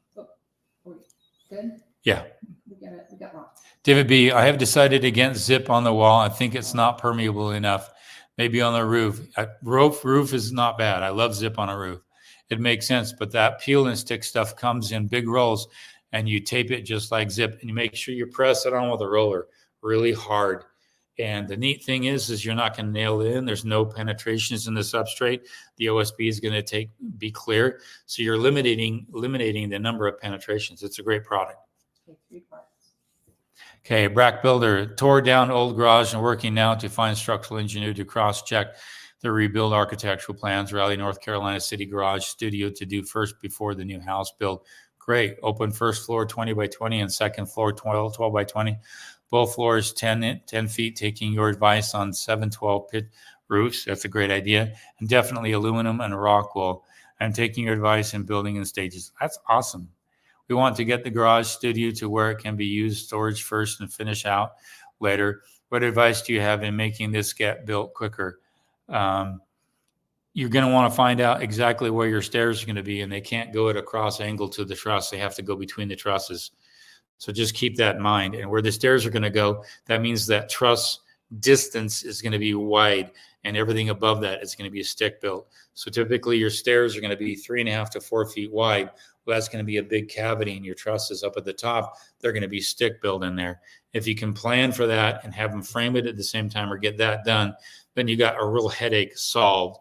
Speaker 1: Yeah.
Speaker 2: We got lots.
Speaker 1: David B., I have decided against zip on the wall. I think it's not permeable enough. Maybe on the roof. Roof is not bad. I love zip on a roof. It makes sense, but that peel and stick stuff comes in big rolls, and you tape it just like zip, and you make sure you press it on with a roller really hard. And the neat thing is you're not going to nail it in. There's no penetrations in the substrate. The OSB is going to be clear, so you're eliminating the number of penetrations. It's a great product.
Speaker 2: Okay, 3 parts.
Speaker 1: Okay, Brack Builder tore down old garage and working now to find structural engineer to cross-check the rebuild architectural plans. Raleigh, North Carolina City Garage Studio to do first before the new house build. Great. Open first floor 20 by 20 and second floor 12 by 20. Both floors 10 feet, taking your advice on 712 pit roofs. That's a great idea. And definitely aluminum and rock wool. I'm taking your advice in building in stages. That's awesome. We want to get the garage studio to where it can be used storage first and finish out later. What advice do you have in making this get built quicker? You're going to want to find out exactly where your stairs are going to be, and they can't go at a cross angle to the truss. They have to go between the trusses. So just keep that in mind. And where the stairs are going to go, that means that truss distance is going to be wide, and everything above that is going to be a stick built. So typically your stairs are going to be 3.5 to 4 feet wide. Well, that's going to be a big cavity in your trusses up at the top. They're going to be stick built in there. If you can plan for that and have them frame it at the same time or get that done, then you got a real headache solved.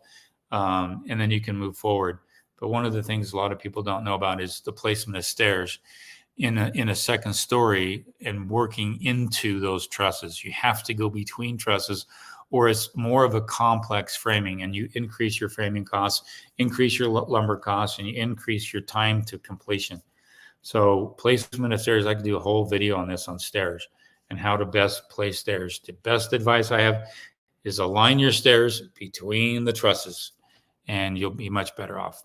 Speaker 1: And then you can move forward. But one of the things a lot of people don't know about is the placement of stairs in a second story and working into those trusses. You have to go between trusses, or it's more of a complex framing, and you increase your framing costs, increase your lumber costs, and you increase your time to completion. So placement of stairs, I could do a whole video on this on stairs and how to best place stairs. The best advice I have is align your stairs between the trusses, and you'll be much better off.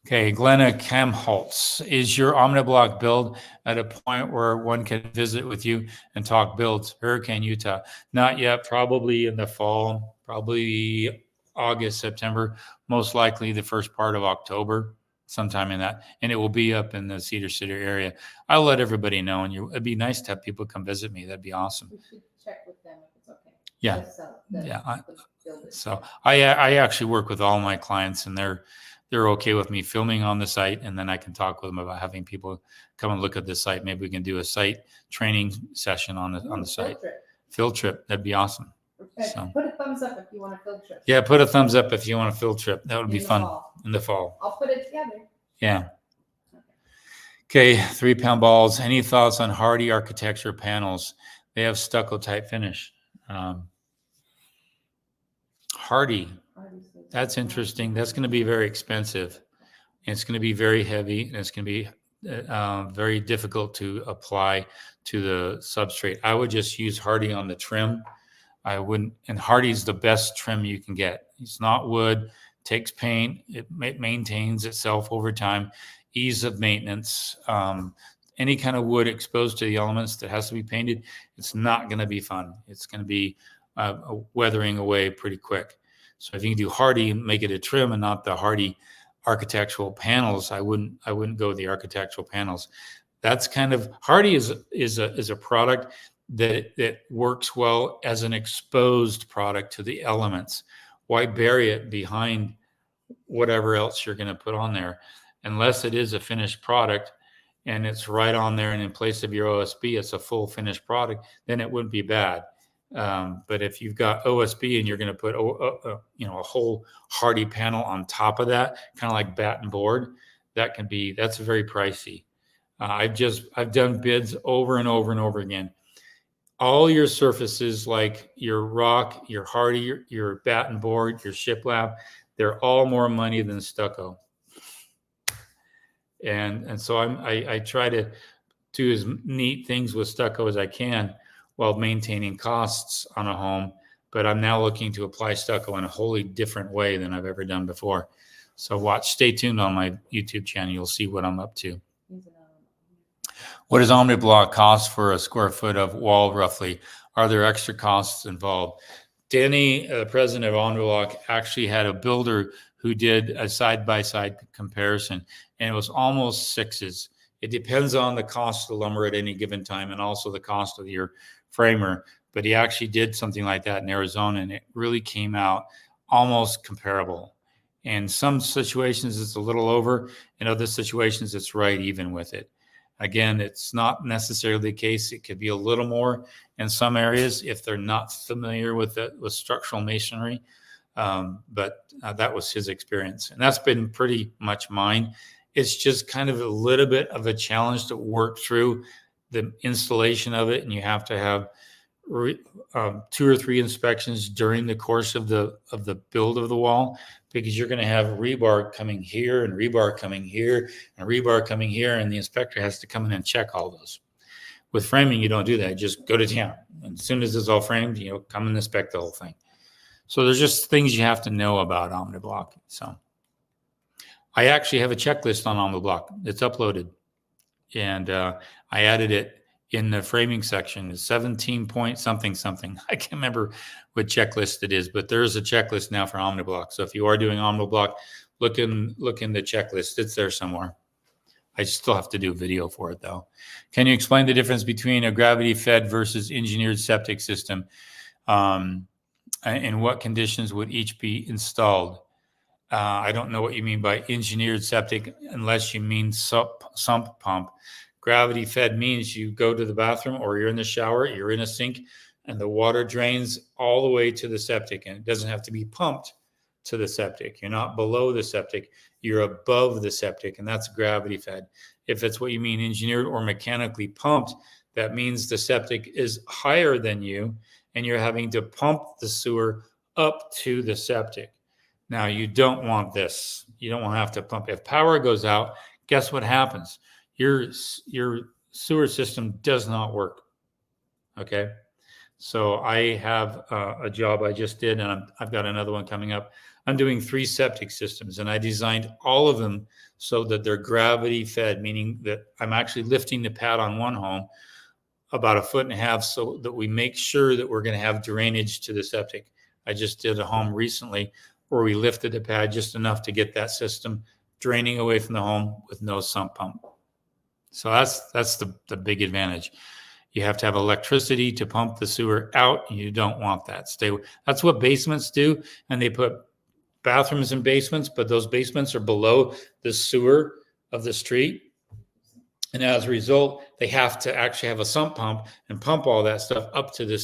Speaker 1: Okay, Glenna Kamholtz, is your Omni Block build at a point where one can visit with you and talk builds? Hurricane, Utah. Not yet, probably in the fall, probably August, September, most likely the first part of October, sometime in that. And it will be up in the Cedar City area. I'll let everybody know, and it'd be nice to have people come visit me. That'd be awesome.
Speaker 2: We should check with them if it's okay.
Speaker 1: Yeah.
Speaker 2: Yeah.
Speaker 1: So I actually work with all my clients, and they're okay with me filming on the site, and then I can talk with them about having people come and look at the site. Maybe we can do a site training session on the site. Field trip. That'd be awesome. So,
Speaker 2: put a thumbs up if you want a field trip.
Speaker 1: Yeah, put a thumbs up if you want a field trip. That would be fun in the fall.
Speaker 2: I'll put it together.
Speaker 1: Yeah. Okay, 3-pound balls. Any thoughts on hardy architecture panels? They have stucco type finish. Hardy. That's interesting. That's going to be very expensive. And it's going to be very heavy, and it's going to be very difficult to apply to the substrate. I would just use hardy on the trim. I wouldn't, and hardy's the best trim you can get. It's not wood, takes paint, it maintains itself over time, ease of maintenance. Any kind of wood exposed to the elements that has to be painted, it's not going to be fun. It's going to be weathering away pretty quick. So if you can do hardy, make it a trim and not the hardy architectural panels, I wouldn't go with the architectural panels. That's kind of hardy is a product that works well as an exposed product to the elements. Why bury it behind whatever else you're going to put on there? Unless it is a finished product and it's right on there, and in place of your OSB, it's a full finished product, then it wouldn't be bad. But if you've got OSB and you're going to put a whole hardy panel on top of that, kind of like batten board, that's very pricey. I've done bids over and over and over again. All your surfaces, like your rock, your hardy, your batten board, your shiplap, they're all more money than stucco. And so I try to do as neat things with stucco as I can while maintaining costs on a home. But I'm now looking to apply stucco in a wholly different way than I've ever done before. So stay tuned on my YouTube channel. You'll see what I'm up to. What does Omni Block cost for a square foot of wall roughly? Are there extra costs involved? Danny, the president of Omni Block, actually had a builder who did a side-by-side comparison, and it was almost sixes. It depends on the cost of the lumber at any given time and also the cost of your framer. But he actually did something like that in Arizona, and it really came out almost comparable. In some situations, it's a little over. In other situations, it's right even with it. Again, it's not necessarily the case. It could be a little more in some areas if they're not familiar with structural masonry. But that was his experience. And that's been pretty much mine. It's just kind of a little bit of a challenge to work through the installation of it. And you have to have 2 or 3 inspections during the course of the build of the wall, because you're going to have rebar coming here and rebar coming here and rebar coming here, and the inspector has to come in and check all those. With framing, you don't do that. You just go to town. And as soon as it's all framed, come and inspect the whole thing. So there's just things you have to know about Omni Block. So I actually have a checklist on Omni Block. It's uploaded, and I added it in the framing section. 17 point something. I can't remember what checklist it is, but there is a checklist now for Omni Block. So if you are doing Omni Block, look in the checklist. It's there somewhere. I still have to do a video for it though. Can you explain the difference between a gravity fed versus engineered septic system? In what conditions would each be installed? I don't know what you mean by engineered septic unless you mean sump pump. Gravity fed means you go to the bathroom or you're in the shower, you're in a sink, and the water drains all the way to the septic, and it doesn't have to be pumped to the septic. You're not below the septic, you're above the septic, and that's gravity fed. If it's what you mean engineered or mechanically pumped, that means the septic is higher than you and you're having to pump the sewer up to the septic. Now, you don't want this. You don't want to have to pump. If power goes out, guess what happens? Your sewer system does not work. Okay. So I have a job I just did, and I've got another one coming up. I'm doing 3 septic systems, and I designed all of them so that they're gravity fed, meaning that I'm actually lifting the pad on one home about 1.5 feet so that we make sure that we're going to have drainage to the septic. I just did a home recently where we lifted the pad just enough to get that system draining away from the home with no sump pump. So that's the big advantage. You have to have electricity to pump the sewer out. You don't want that. That's what basements do. And they put bathrooms in basements, but those basements are below the sewer of the street. And as a result, they have to actually have a sump pump and pump all that stuff up to the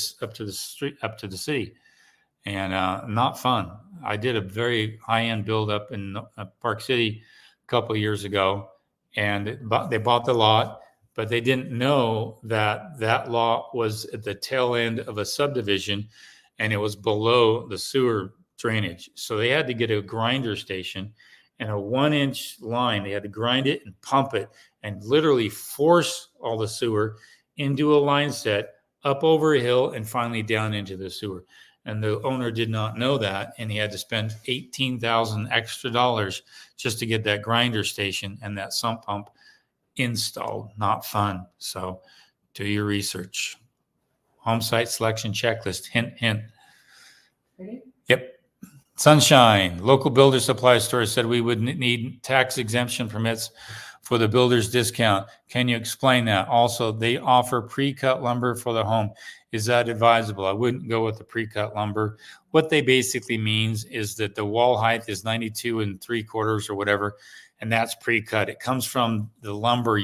Speaker 1: city. And not fun. I did a very high-end build up in Park City a couple of years ago, and they bought the lot, but they didn't know that lot was at the tail end of a subdivision, and it was below the sewer drainage. So they had to get a grinder station and a 1-inch line. They had to grind it and pump it and literally force all the sewer into a line set up over a hill and finally down into the sewer. And the owner did not know that, and he had to spend $18,000 extra just to get that grinder station and that sump pump installed. Not fun. So do your research. Home site selection checklist. Hint, hint.
Speaker 2: Ready?
Speaker 1: Yep. Sunshine, local builder supply store said we would need tax exemption permits for the builder's discount. Can you explain that? Also, they offer pre-cut lumber for the home. Is that advisable? I wouldn't go with the pre-cut lumber. What they basically means is that the wall height is 92 3/4 or whatever, and that's pre-cut. It comes from the lumber,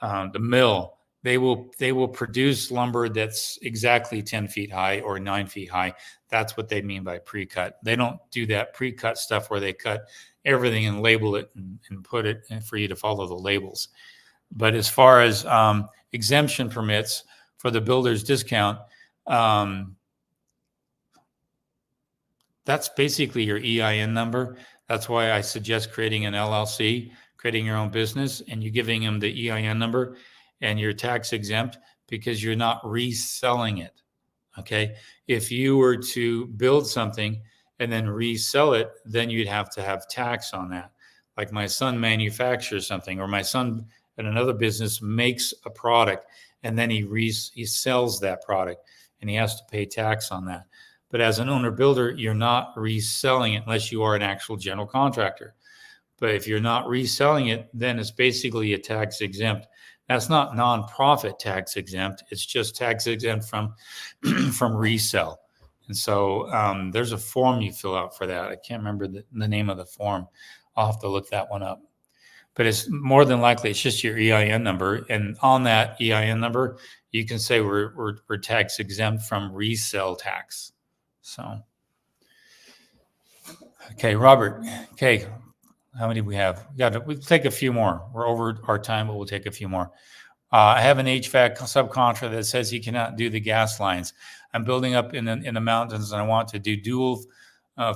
Speaker 1: the mill. They will produce lumber that's exactly 10 feet high or 9 feet high. That's what they mean by pre-cut. They don't do that pre-cut stuff where they cut everything and label it and put it in for you to follow the labels. But as far as exemption permits for the builder's discount, that's basically your EIN number. That's why I suggest creating an LLC, creating your own business, and you giving them the EIN number, and you're tax exempt because you're not reselling it. Okay. If you were to build something and then resell it, then you'd have to have tax on that. Like my son manufactures something, or my son in another business makes a product and then he sells that product and he has to pay tax on that. But as an owner builder, you're not reselling it unless you are an actual general contractor. But if you're not reselling it, then it's basically a tax exempt. That's not nonprofit tax exempt. It's just tax exempt from resale. And so there's a form you fill out for that. I can't remember the name of the form. I'll have to look that one up. But it's more than likely it's just your EIN number, and on that EIN number, you can say we're tax exempt from resale tax. So, okay, Robert. Okay. How many do we have? We'll take a few more. We're over our time, but we'll take a few more. I have an HVAC subcontractor that says he cannot do the gas lines. I'm building up in the mountains, and I want to do dual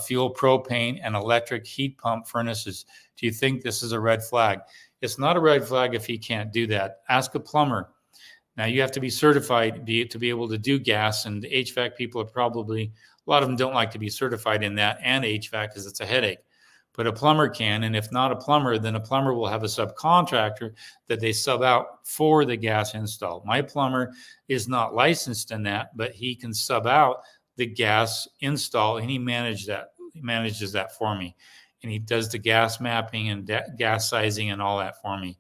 Speaker 1: fuel propane and electric heat pump furnaces. Do you think this is a red flag? It's not a red flag if he can't do that. Ask a plumber. Now, you have to be certified to be able to do gas, and the HVAC people are probably, a lot of them don't like to be certified in that and HVAC because it's a headache. But a plumber can, and if not a plumber, then a plumber will have a subcontractor that they sub out for the gas install. My plumber is not licensed in that, but he can sub out the gas install, and he manages that for me. And he does the gas mapping and gas sizing and all that for me.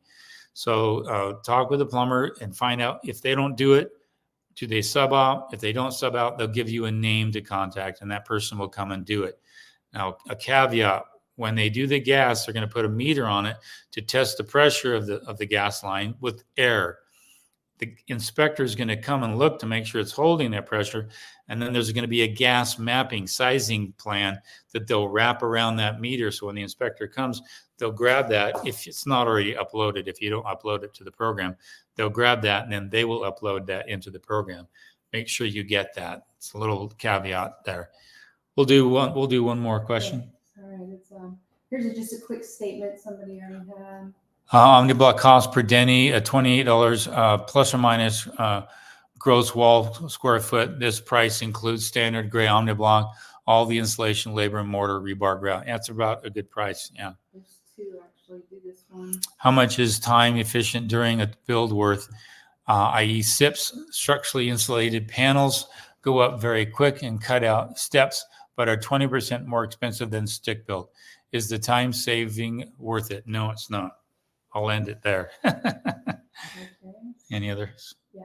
Speaker 1: So talk with the plumber and find out if they don't do it, do they sub out? If they don't sub out, they'll give you a name to contact, and that person will come and do it. Now, a caveat. When they do the gas, they're going to put a meter on it to test the pressure of the gas line with air. The inspector is going to come and look to make sure it's holding that pressure. And then there's going to be a gas mapping sizing plan that they'll wrap around that meter. So when the inspector comes, they'll grab that. If it's not already uploaded, if you don't upload it to the program, they'll grab that and then they will upload that into the program. Make sure you get that. It's a little caveat there. We'll do one more question.
Speaker 2: Okay. All right, it's here's just a quick statement somebody already had.
Speaker 1: Omni Block cost per Denny at $28 plus or minus gross wall square foot. This price includes standard gray Omni Block, all the installation, labor, and mortar, rebar, grout. That's about a good price. Yeah.
Speaker 2: There's two actually. Do this one.
Speaker 1: How much is time efficient during a build worth? I.e., SIPs, structurally insulated panels, go up very quick and cut out steps, but are 20% more expensive than stick built. Is the time saving worth it? No, it's not. I'll end it there.
Speaker 2: Okay.
Speaker 1: Any others?
Speaker 2: Yeah.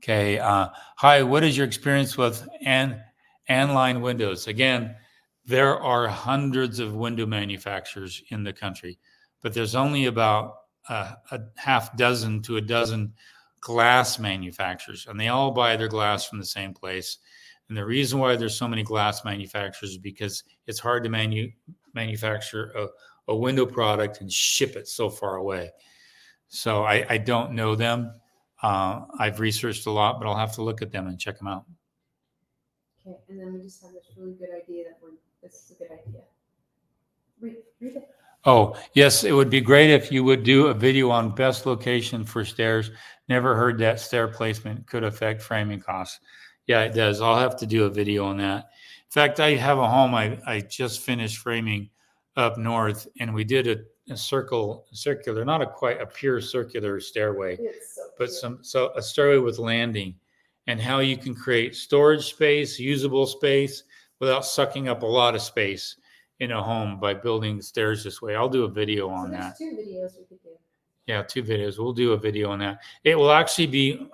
Speaker 1: Okay. Hi, what is your experience with Anline windows? Again, there are hundreds of window manufacturers in the country, but there's only about a half dozen to a dozen glass manufacturers, and they all buy their glass from the same place. And the reason why there's so many glass manufacturers is because it's hard to manufacture a window product and ship it so far away. So I don't know them. I've researched a lot, but I'll have to look at them and check them out.
Speaker 2: Okay, and then we just have this really good idea this is a good idea. Read it.
Speaker 1: Oh, yes, it would be great if you would do a video on best location for stairs. Never heard that stair placement could affect framing costs. Yeah, it does. I'll have to do a video on that. In fact, I have a home I just finished framing up north, and we did a circular, not quite a pure circular stairway, but a stairway with landing, and how you can create storage space, usable space without sucking up a lot of space in a home by building stairs this way. I'll do a video on
Speaker 2: So
Speaker 1: that.
Speaker 2: there's 2 videos we could do.
Speaker 1: Yeah, 2 videos. We'll do a video on that. It will actually be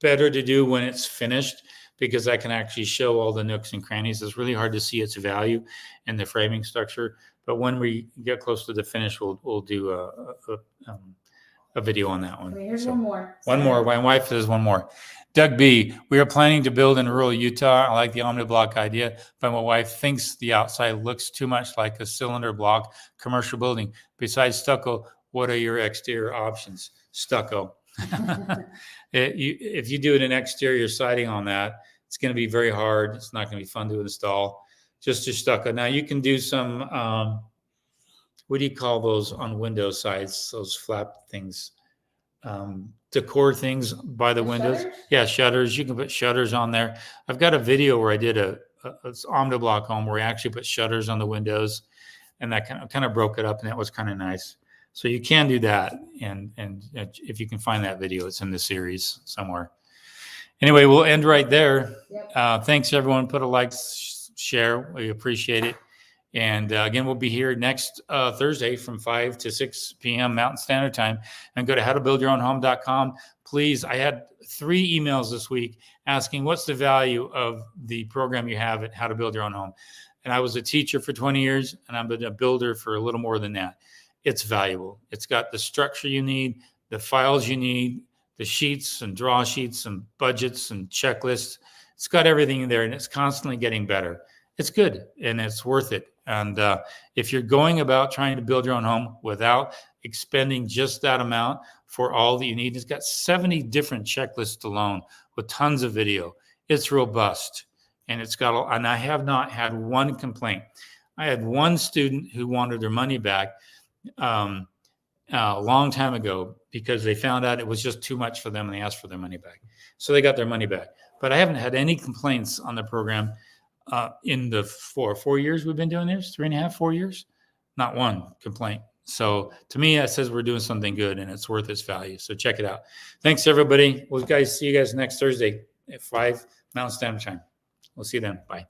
Speaker 1: better to do when it's finished, because I can actually show all the nooks and crannies. It's really hard to see its value in the framing structure. But when we get close to the finish, we'll do a video on that one.
Speaker 2: Okay, here's
Speaker 1: So,
Speaker 2: one more.
Speaker 1: one more. My wife says one more. Doug B, we are planning to build in rural Utah. I like the Omni Block idea, but my wife thinks the outside looks too much like a cylinder block commercial building. Besides stucco, what are your exterior options? Stucco. If you do an exterior siding on that, it's going to be very hard. It's not going to be fun to install. Just your stucco. Now you can do some, what do you call those on window sides? Those flap things, decor things by the windows.
Speaker 2: Shutters?
Speaker 1: Yeah, shutters. You can put shutters on there. I've got a video where I did a Omni Block home where I actually put shutters on the windows, and that kind of broke it up, and that was kind of nice. So you can do that, and if you can find that video, it's in the series somewhere. Anyway, we'll end right there.
Speaker 2: Yep.
Speaker 1: Thanks, everyone. Put a like, share. We appreciate it. And again, we'll be here next Thursday from 5 to 6 p.m. Mountain Standard Time. And go to howtobuildyourownhome.com. Please, I had 3 emails this week asking what's the value of the program you have at How to Build Your Own Home. And I was a teacher for 20 years, and I've been a builder for a little more than that. It's valuable. It's got the structure you need, the files you need, the sheets and draw sheets and budgets and checklists. It's got everything in there, and it's constantly getting better. It's good, and it's worth it. And if you're going about trying to build your own home without expending just that amount for all that you need, it's got 70 different checklists alone with tons of video. It's robust, and and I have not had one complaint. I had one student who wanted their money back a long time ago because they found out it was just too much for them, and they asked for their money back. So they got their money back. But I haven't had any complaints on the program in the 4 years we've been doing this, 3.5, 4 years, not one complaint. So to me, that says we're doing something good, and it's worth its value. So check it out. Thanks, everybody. We'll see you guys next Thursday at 5 Mountain Standard Time. We'll see you then. Bye.